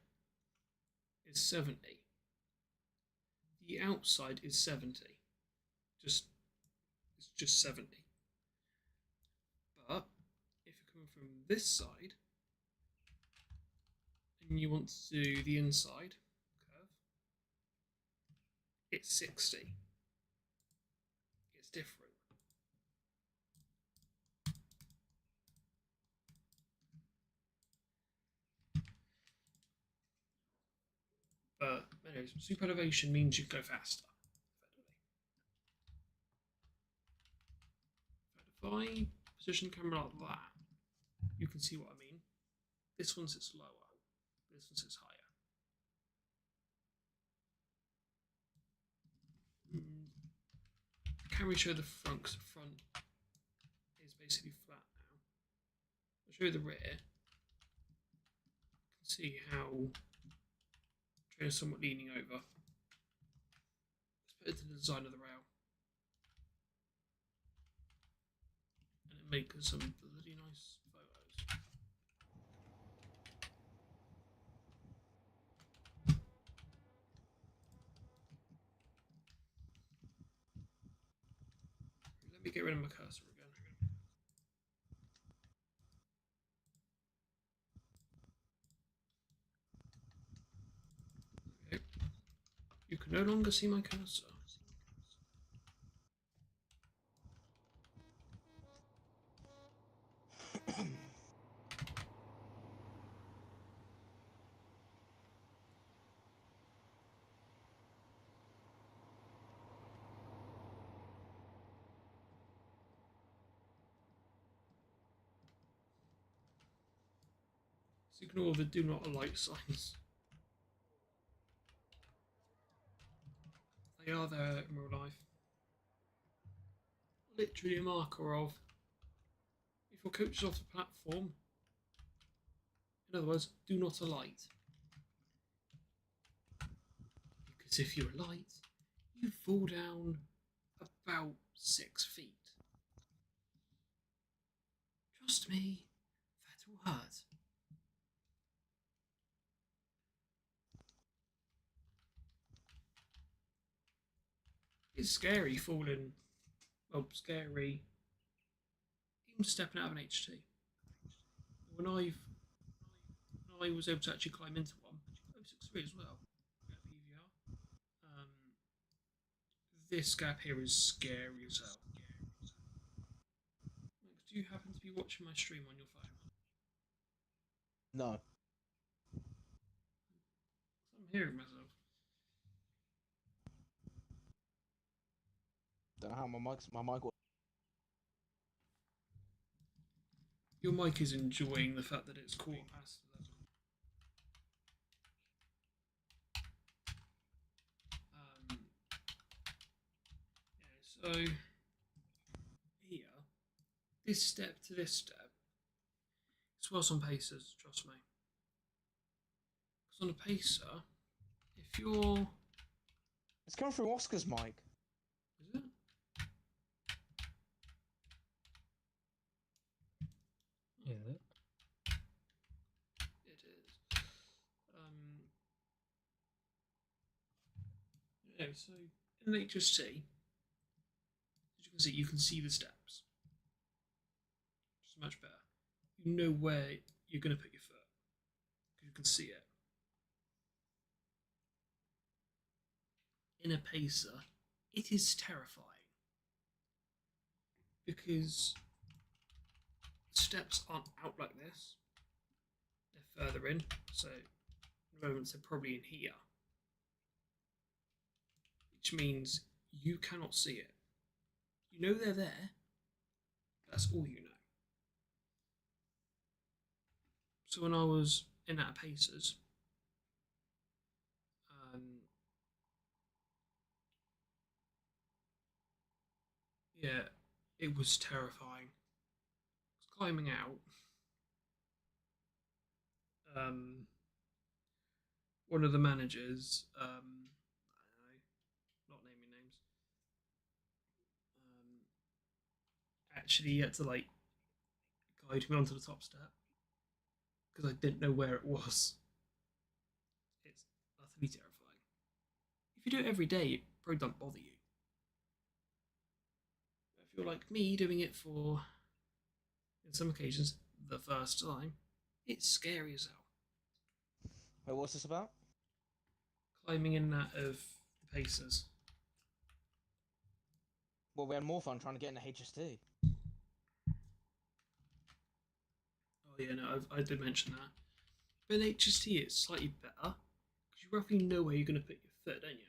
is 70. The outside is 70. It's just 70. But if you're coming from this side and you want to do the inside curve, it's 60. It's different. But anyways, super elevation means you go faster. If I position the camera like that, you can see what I mean. This one sits lower. This one sits higher. Can we show the front? Because the front is basically flat now. I'll show you the rear. You can see how the train is somewhat leaning over. Let's put it to the design of the rail. And it makes some bloody nice photos. Let me get rid of my cursor again. Okay. You can no longer see my cursor. So ignore the do not alight signs. They are there in real life. Literally a marker of if your coach is off the platform, in other words, do not alight. Because if you alight, you fall down about 6 feet. Trust me, that will hurt. It's scary falling. Well, scary. Even stepping out of an HT. When I was able to actually climb into one, 063 as well. PVR. This gap here is scary as hell. Do you happen to be watching my stream on your phone? No. I'm hearing myself. Don't know how my mic. Your mic is enjoying the fact that it's quarter past 11. Yeah, so here, this step to this step, it's worse on pacers, trust me. Because on a pacer, if you're... It's coming through Oscar's mic. Is it? Is it? It is. Yeah, so in an HST, as you can see the steps. It's much better. You know where you're going to put your foot because you can see it. In a pacer, it is terrifying because the steps aren't out like this. They're further in, so at the moment they're probably in here, which means you cannot see it. You know they're there. That's all you know. So when I was in at Pacers, yeah, it was terrifying. I was climbing out. One of the managers, I don't know, not naming names, actually had to like guide me onto the top step because I didn't know where it was. It's utterly terrifying. If you do it every day, it probably don't bother you. If you're like me, doing it for, in some occasions, the first time, it's scary as hell. Wait, what's this about? Climbing in that of the Pacers. Well, we had more fun trying to get into HST. Oh yeah, no, I did mention that. But in HST, it's slightly better because you roughly know where you're going to put your foot, don't you?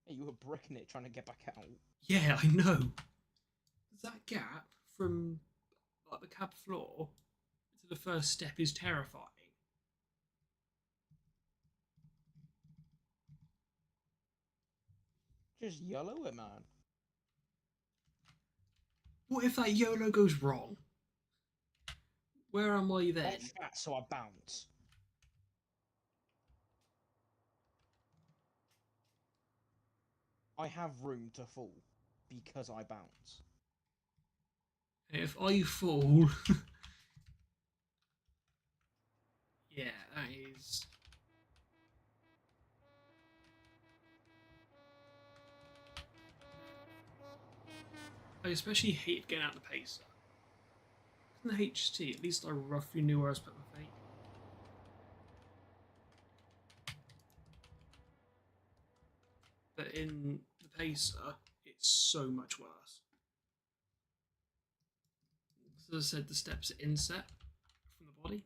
Hey, you were bricking it trying to get back out. Yeah, I know. That gap from like the cab floor to the first step is terrifying. Just YOLO it, man. What if that YOLO goes wrong? Where am I then? I'm fat, so I bounce. I have room to fall because I bounce. If I fall, yeah, that is. I especially hate getting out the pacer. In the HT, at least I roughly knew where I was putting my feet. But in the pacer, it's so much worse. As I said, the steps are inset from the body.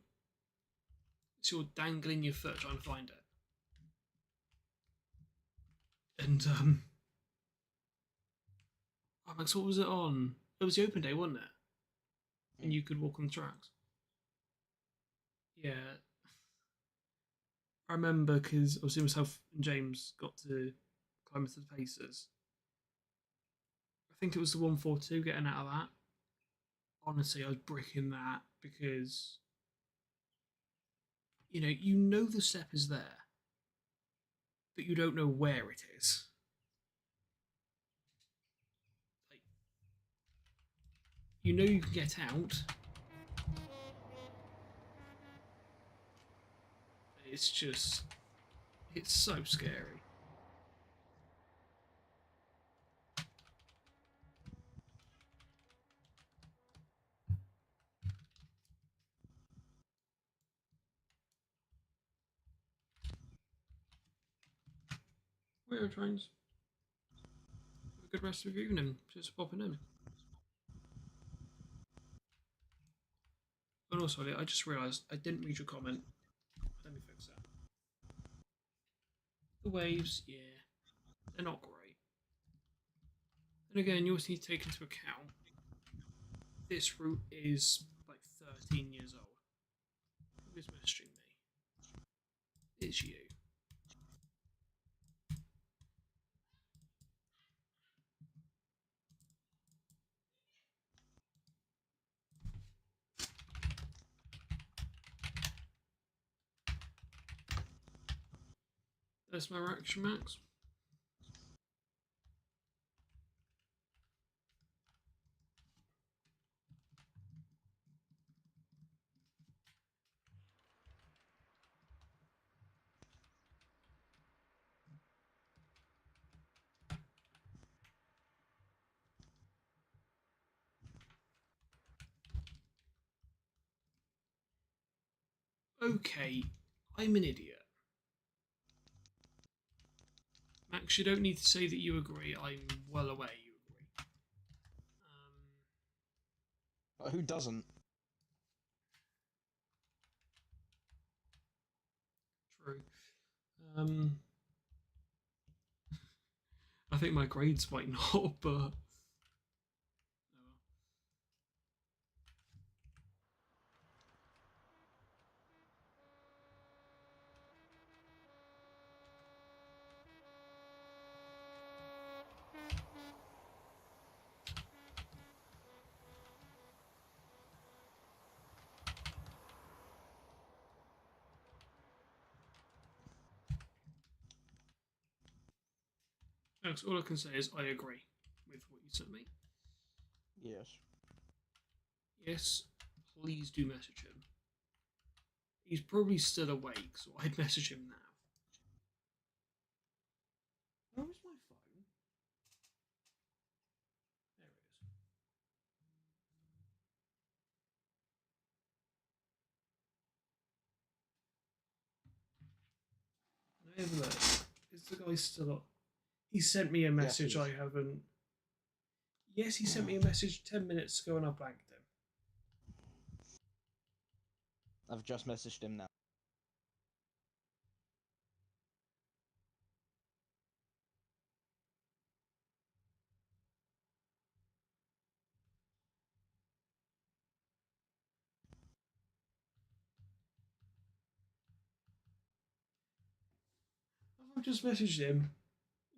So you're dangling your foot trying to find it. And, oh, Max, what was it on? It was the open day, wasn't it? And you could walk on the tracks. Yeah. I remember because obviously myself and James got to climb into the Pacers. I think it was the 142 getting out of that. Honestly, I was bricking that because you know the step is there, but you don't know where it is. Like, you know you can get out. It's so scary. Where are trains? Have a good rest of your evening. Just popping in. And also, I just realised I didn't read your comment. Let me fix that. The waves, yeah, they're not great. And again, you also need to take into account this route is like 13 years old. Who is messaging me? It's you. That's my reaction, Max. Okay, I'm an idiot. Max, you don't need to say that you agree. I'm well aware you agree. Who doesn't? True. I think my grades might not, but oh well. Alex, all I can say is I agree with what you sent me. Yes. Yes, please do message him. He's probably still awake, so I'd message him now. Where was my phone? There it is. Let me have a look. Is the guy still up? He sent me a message. Yes, I haven't. Yes, he sent me a message 10 minutes ago and I blanked him. I've just messaged him now. I've just messaged him,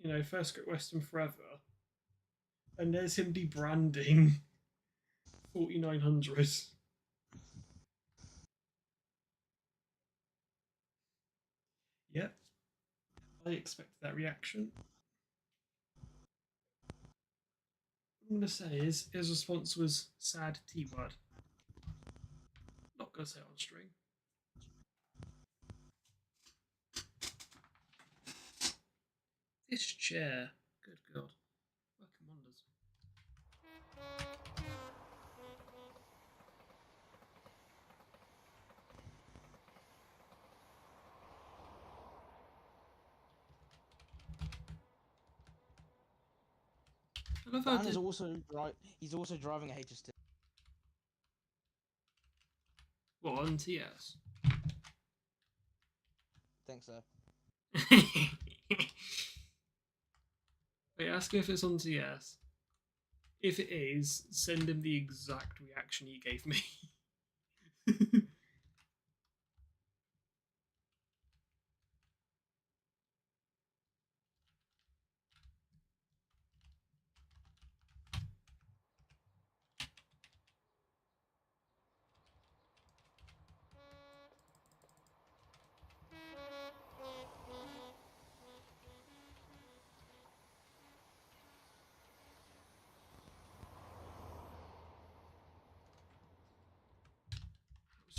you know, first get Western forever, and there's him debranding 4900. Yep, I expected that reaction. What I'm going to say is his response was sad T word. Not going to say it on stream. This chair, good God, working wonders. I love how Dan is also he's also driving a HST. what on TS. Think so. Wait, ask if it's on TS. If it is, send him the exact reaction he gave me.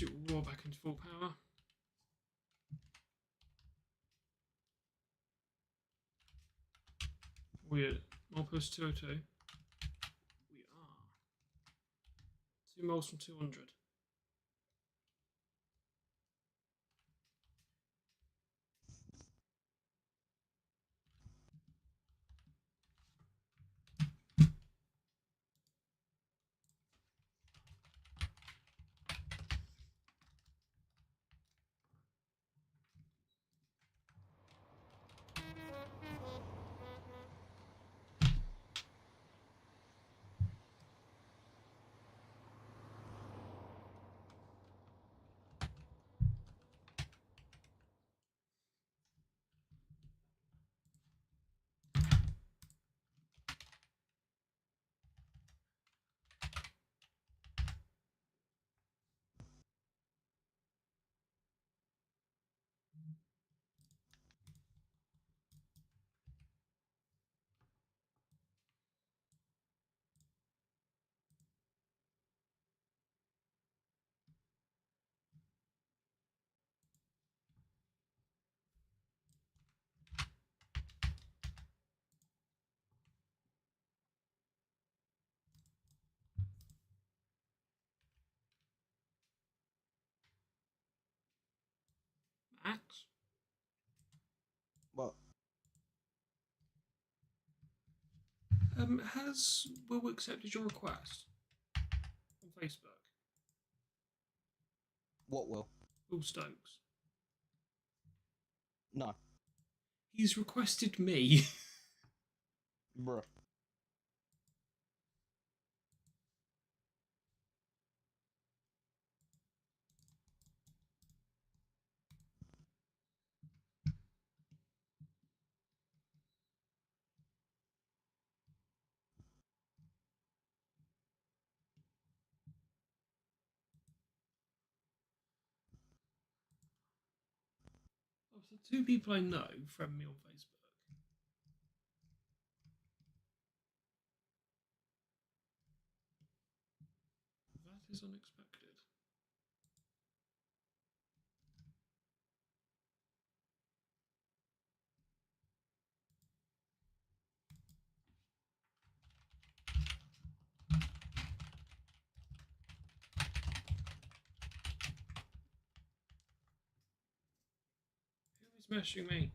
Let's do raw back into full power. We're milepost 202. We are 2 miles from 200. Max? What? Has Will accepted your request on Facebook? What will? Will Stokes. No. He's requested me. Bruh. Oh, so 2 people I know friend me on Facebook. That is unexpected. messaging me?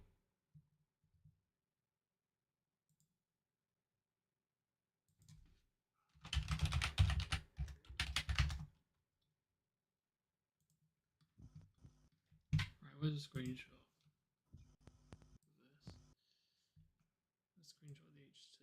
Right, where's the screenshot of this? The screenshot of the HT.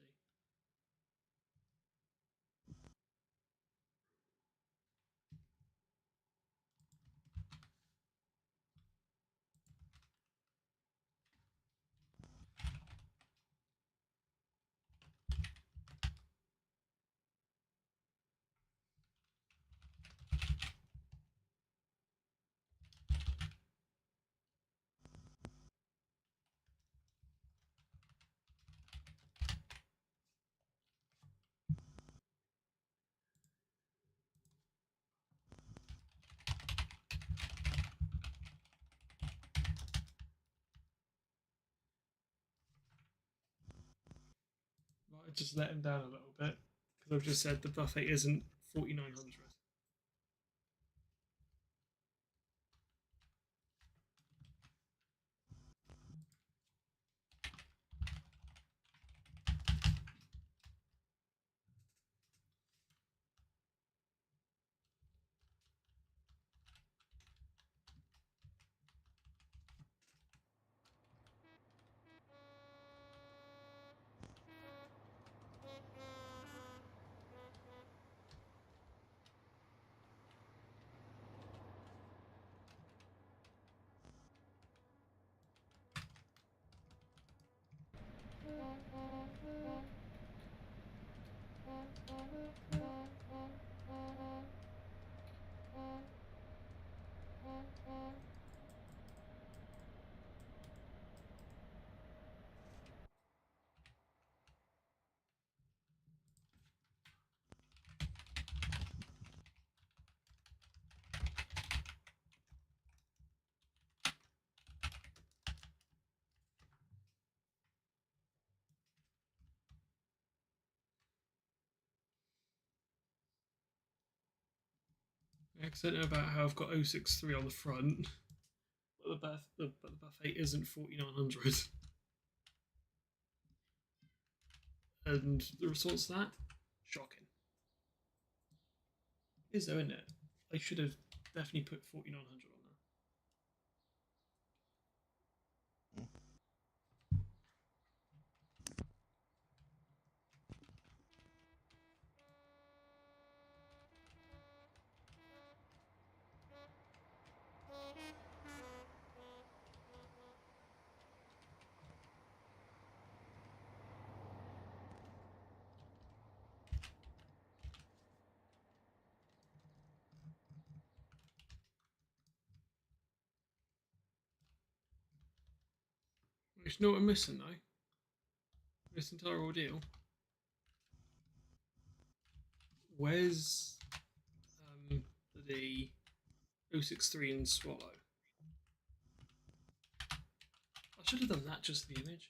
Right, I just let him down a little bit because I've just said the buffet isn't 4900. I said about how I've got 063 on the front, but the buffet isn't 4900. And the response to that? Shocking. Is though, isn't it? I should have definitely put 4900 on there. You know what I'm missing though? This entire ordeal. Where's the 063 and Swallow? I should have done that just the image.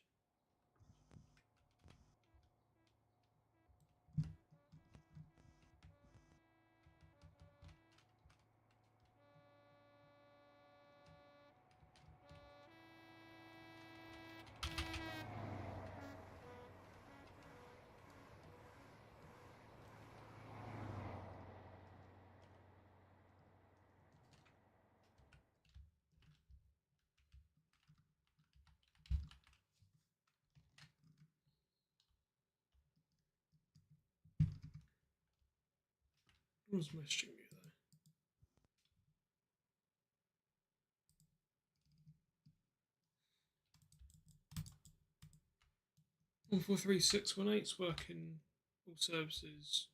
What was messaging me though? 143618's working all services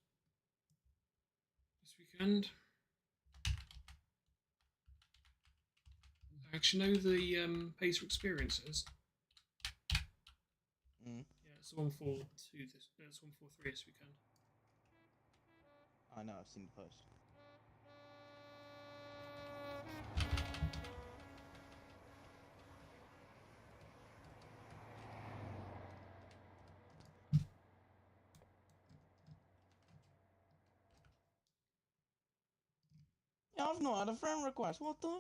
this weekend. I actually know the Pacer experiences. Mm. Yeah, it's the 142 this. No, it's 143 this weekend. I know, I've seen the post. Yeah, I've not had a friend request. What the?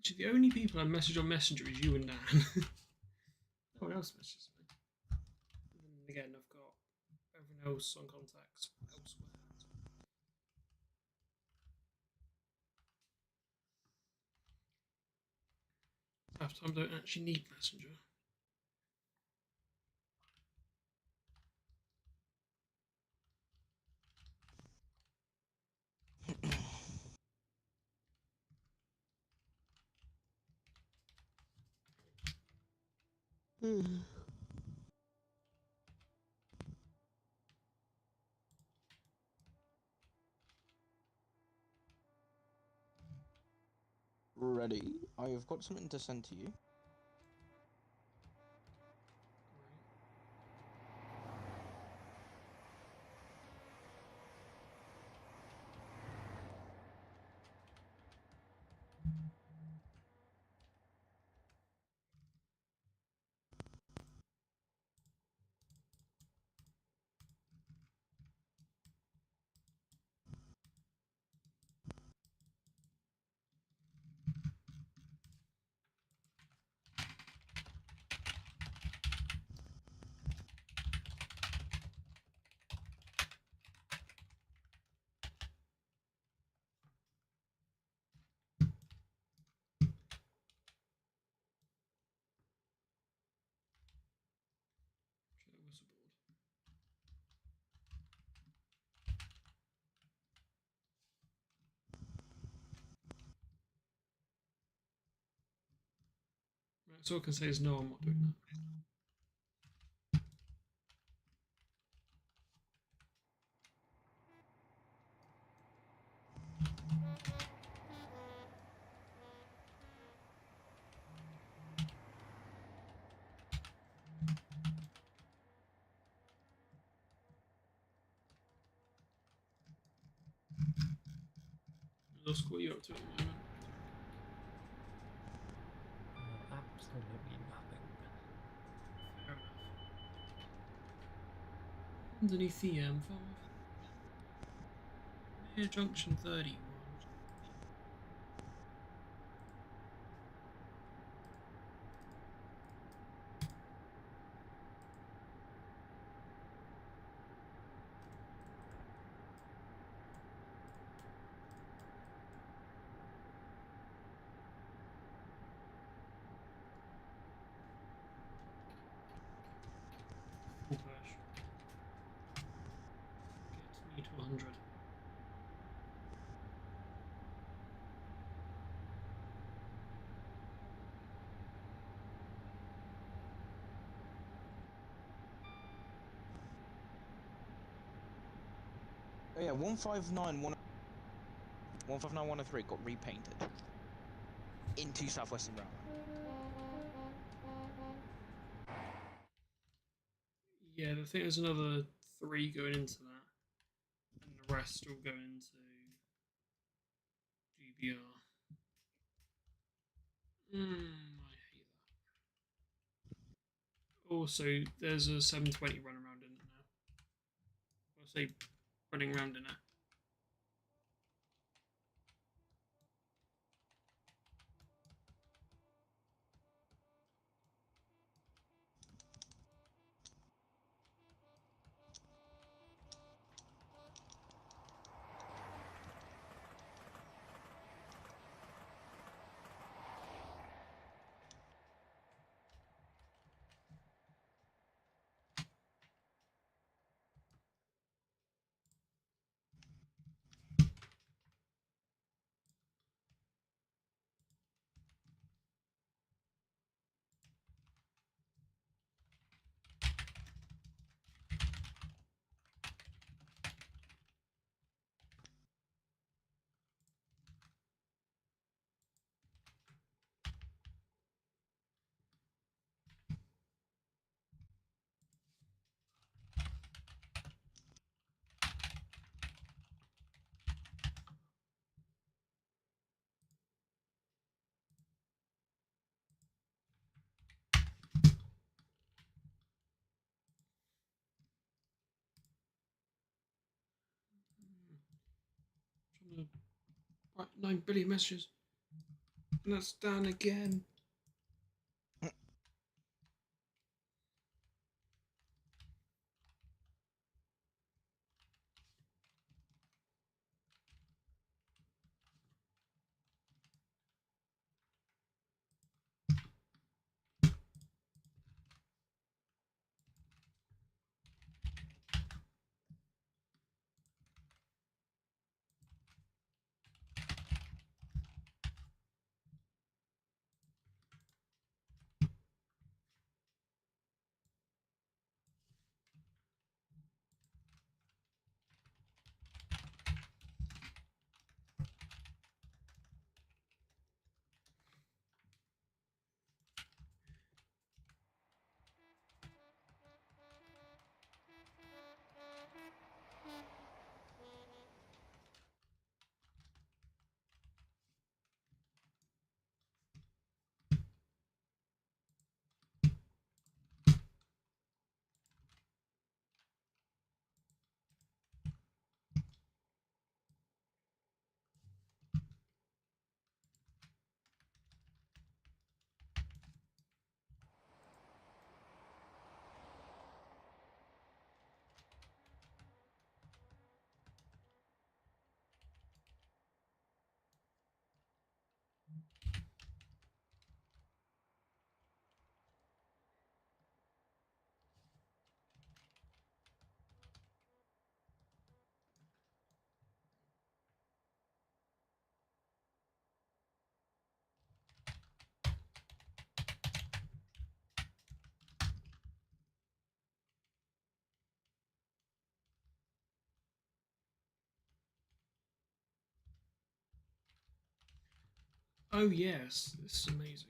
Literally, the only people I message on Messenger is you and Dan. No one else messages me. And then again, I've got everyone else on contacts elsewhere. Half the time I don't actually need Messenger. Ready? I have got something to send to you. Right, so all I can say is no, I'm not doing that. Lost, what are you up to at the moment? Absolutely nothing. Fair enough. Underneath the M5. Near junction 31. Full push. Get me to 100. Oh yeah, 159.103 got repainted into Southwestern Railway. Yeah, I think there's another 3 going into that, and the rest will go into GBR. I hate that. Also, there's a 720 running around in it now. I'll say running around in it. Trying to write 9 billion messages. And that's Dan again. Oh yes, this is amazing.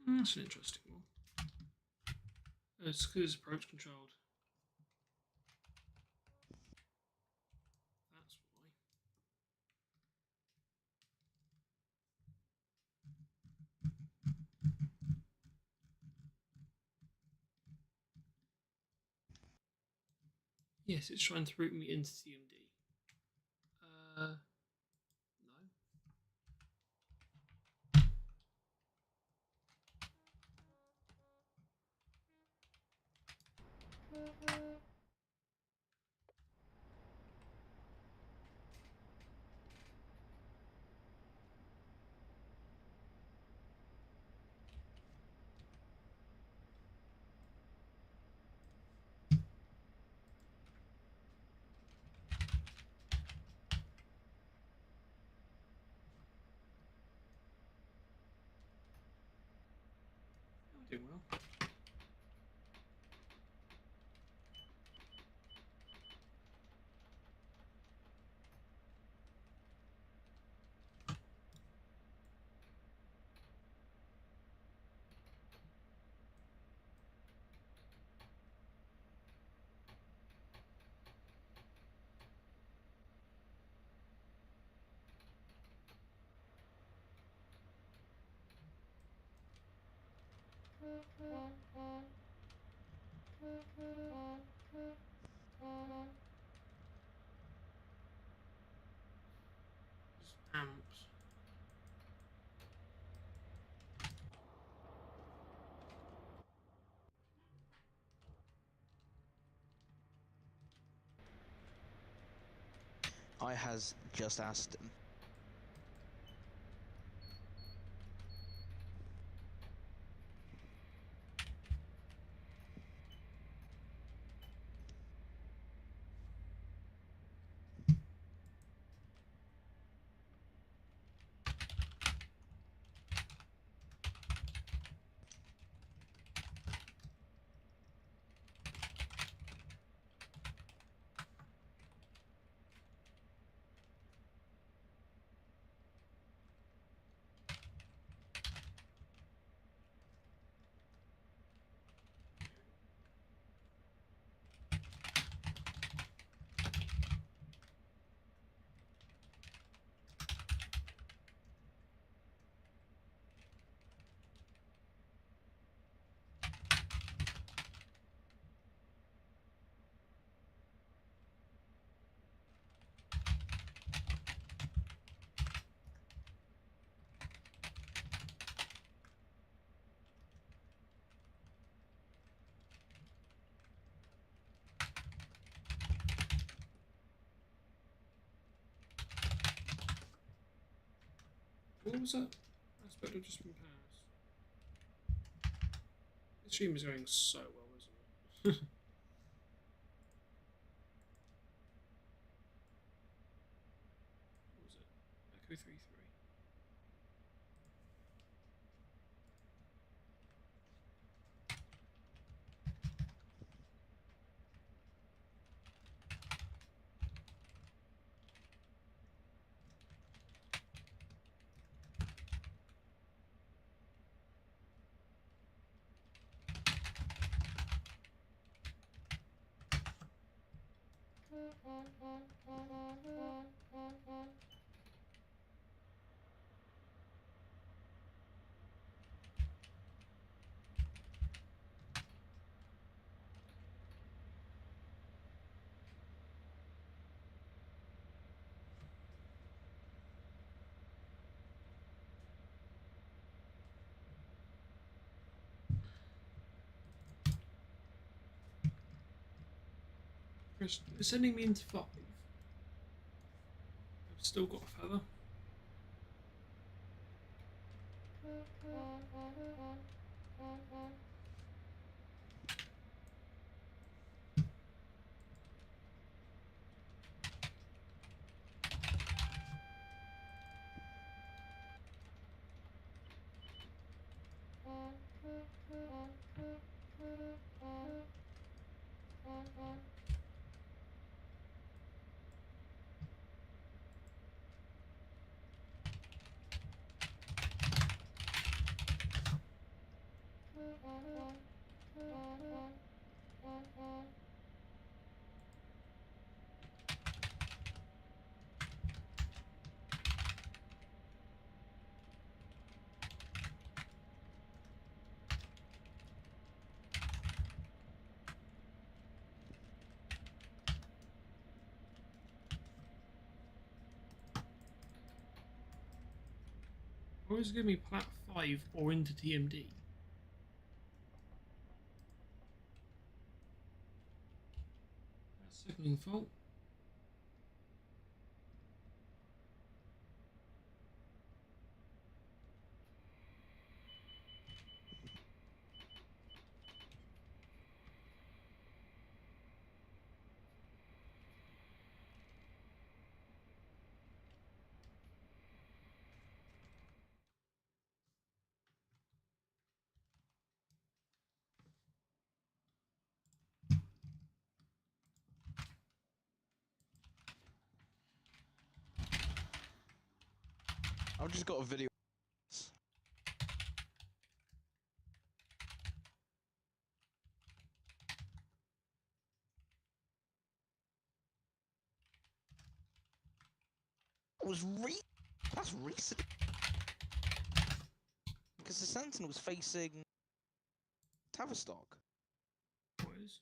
Well, that's an interesting one. It's because it's approach controlled. That's why. Yes, it's trying to route me into CMD. No. I'm doing well. Amps. I has just asked him. What was that? Aspect of just been passed. This stream is going so well, isn't it? What was it? Echo 3-3. It's sending me into 5. I've still got a feather. Always give me plat 5 or into TMD. That's signaling fault. I've just got a video. That's recent. Because the Sentinel was facing Tavistock. What is?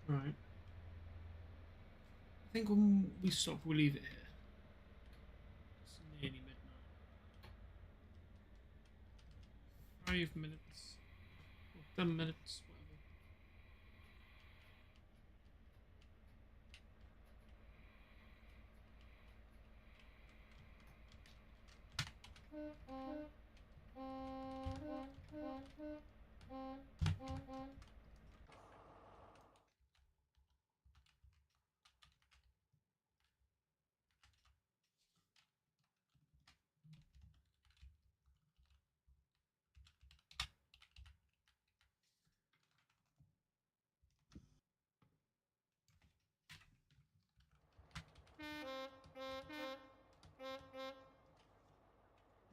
Right. I think when we stop, we'll leave it here. It's nearly midnight. 5 minutes. Or 10 minutes, whatever.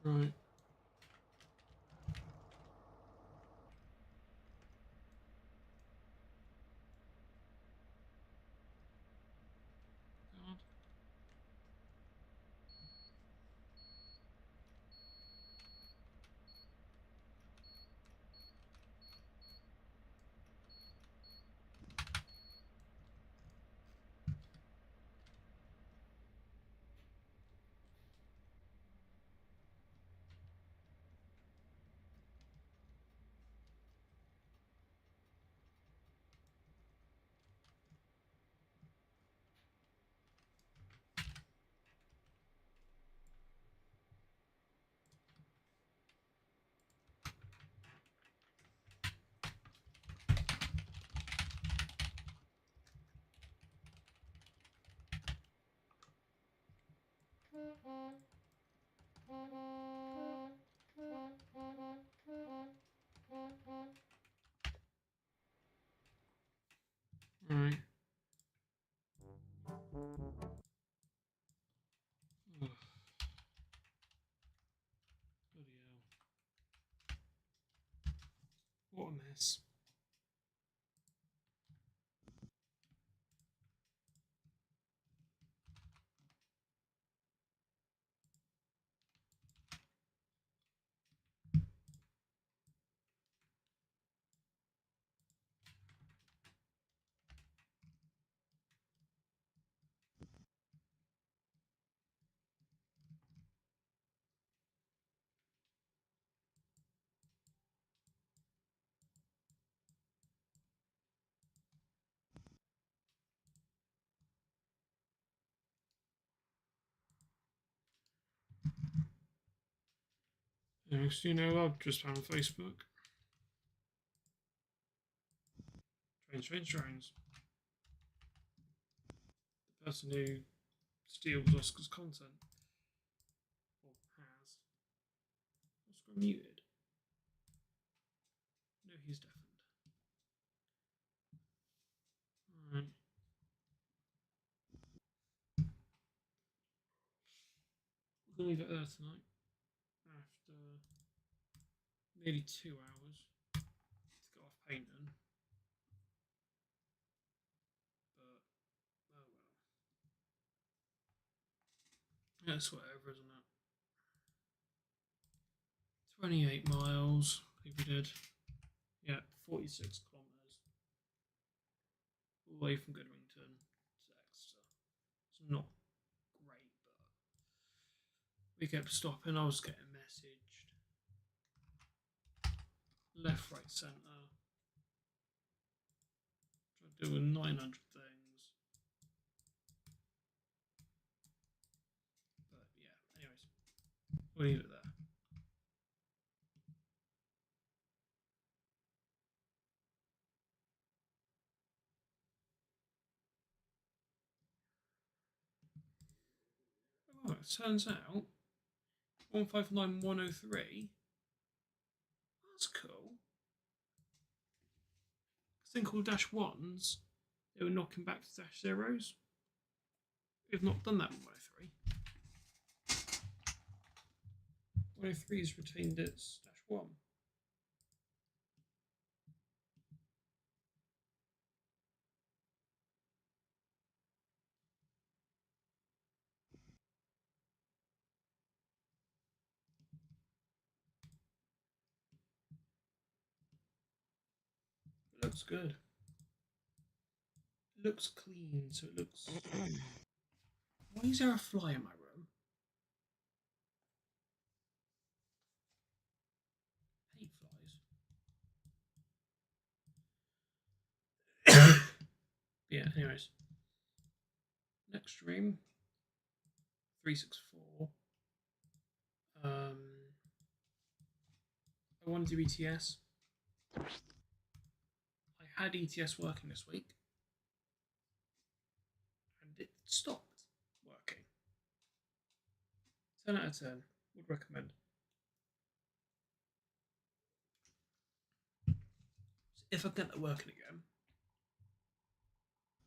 Right. God. Right. Ugh. Bloody hell. What a mess. Next, you know, I've just found on Facebook. Trains. The person who steals Oscar's content. Or has. Oscar muted. No, he's deafened. Alright. We're going to leave it there tonight. After nearly 2 hours to get off painting. But, oh well. That's whatever, isn't it? 28 miles. I think we did. Yeah, 46 kilometres. All the way from Goodwington to Exeter. It's not great, but we kept stopping. I was getting messaged. Left, right, centre. Tried doing 900 things. But yeah, anyways, we'll leave it there. Oh, it turns out 159103. That's cool. This thing called dash ones, they were knocking back to dash zeros. We've not done that with 103. 103 has retained its dash one. It looks good. It looks clean, so it looks. Why is there a fly in my room? I hate flies. Yeah, anyways. Next stream 364. I want to do ETS. I had ETS working this week. And it stopped working. 10 out of 10. Would recommend. So if I get that working again,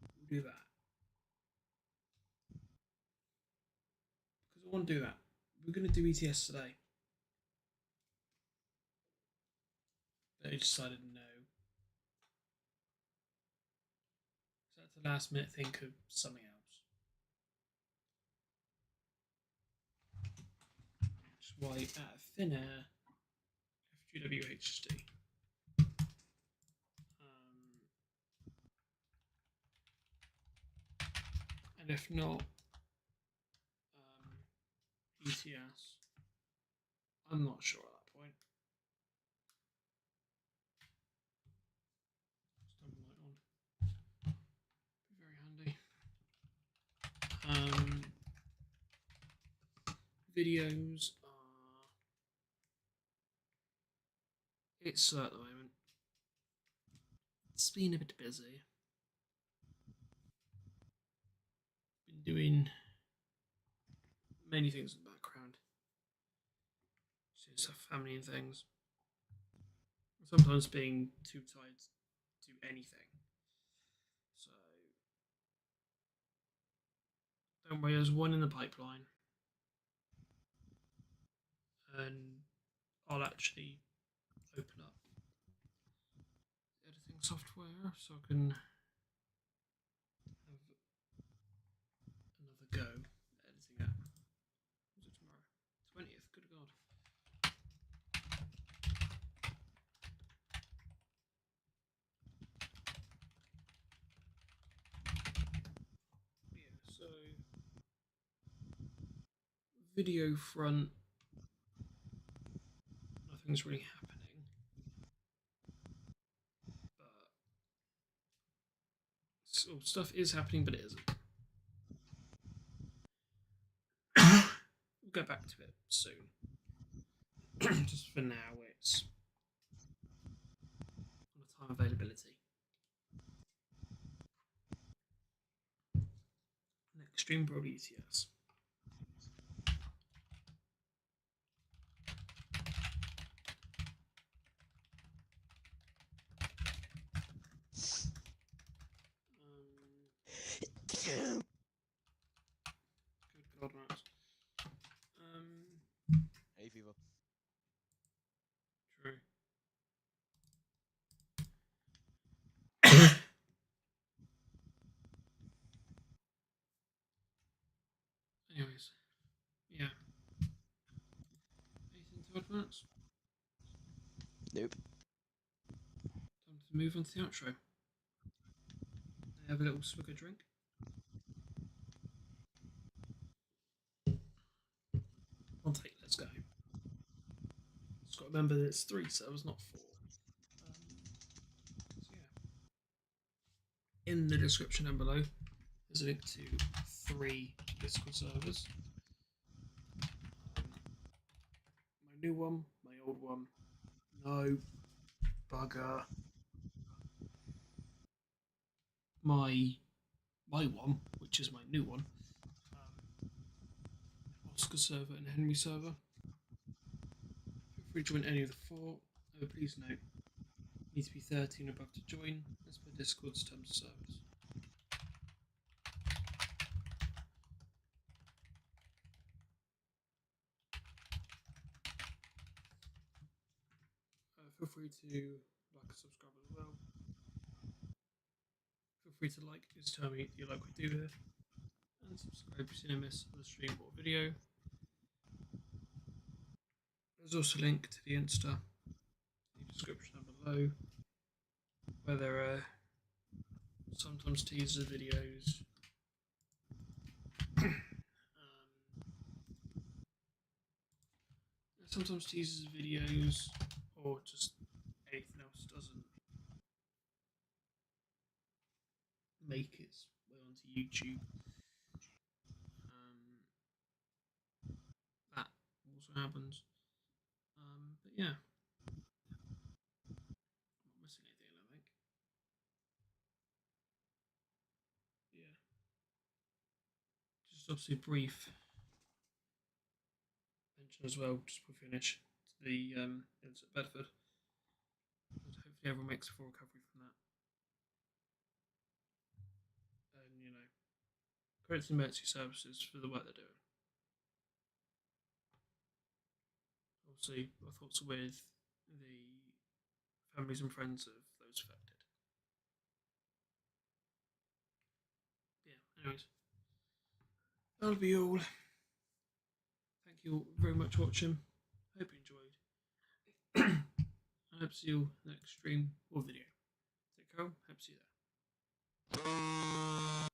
we'll do that. Because I want to do that. We're going to do ETS today. But I decided no. So at the last minute, think of something else. Which is why out of thin air, FGWHD. And if not, ETS. I'm not sure at that point. Just turn the light on. Be very handy. Videos are. It's slow at the moment. It's been a bit busy. Been doing many things in the background. Just have family and things. Sometimes being too tired to do anything. So don't worry, there's one in the pipeline. And I'll actually open up editing software so I can have another go editing it. Is it tomorrow? 20th, good God. Yeah, so video front, nothing's really happening. But so stuff is happening, but it isn't. We'll go back to it soon. Just for now, it's on a time availability. Next stream, probably ETS. Good God, Max. Hay fever. True. Anyways, yeah. Anything to advance? Nope. Time to move on to the outro. Have a little swig of drink. I'll take let's go. Just got to remember that it's 3 servers, not 4. So yeah. In the description down below, there's a link to 3 Discord servers. My new one, my old one. No. Bugger. My one, which is my new one. Oscar server and Henry server. Feel free to join any of the 4. Please note, you need to be 13 above to join, as per Discord's terms of service. Feel free to like and subscribe as well. Feel free to like, just tell me you like what we do here. And subscribe if you've seen a miss on the stream or video. There's also a link to the Insta in the description down below, where there are sometimes teaser videos. Sometimes teasers videos, or just anything else doesn't make its way onto YouTube. That also happens. But yeah, I'm not missing anything, I think. Yeah, just obviously a brief mention as well, just before we finish, to the incident at Bedford. And hopefully everyone makes a full recovery from that. And you know, credit to emergency services for the work they're doing. Obviously, our thoughts are with the families and friends of those affected. Yeah, anyways, that'll be all. Thank you all very much for watching. Hope you enjoyed. I hope to see you in the next stream or video. Take care, hope to see you there.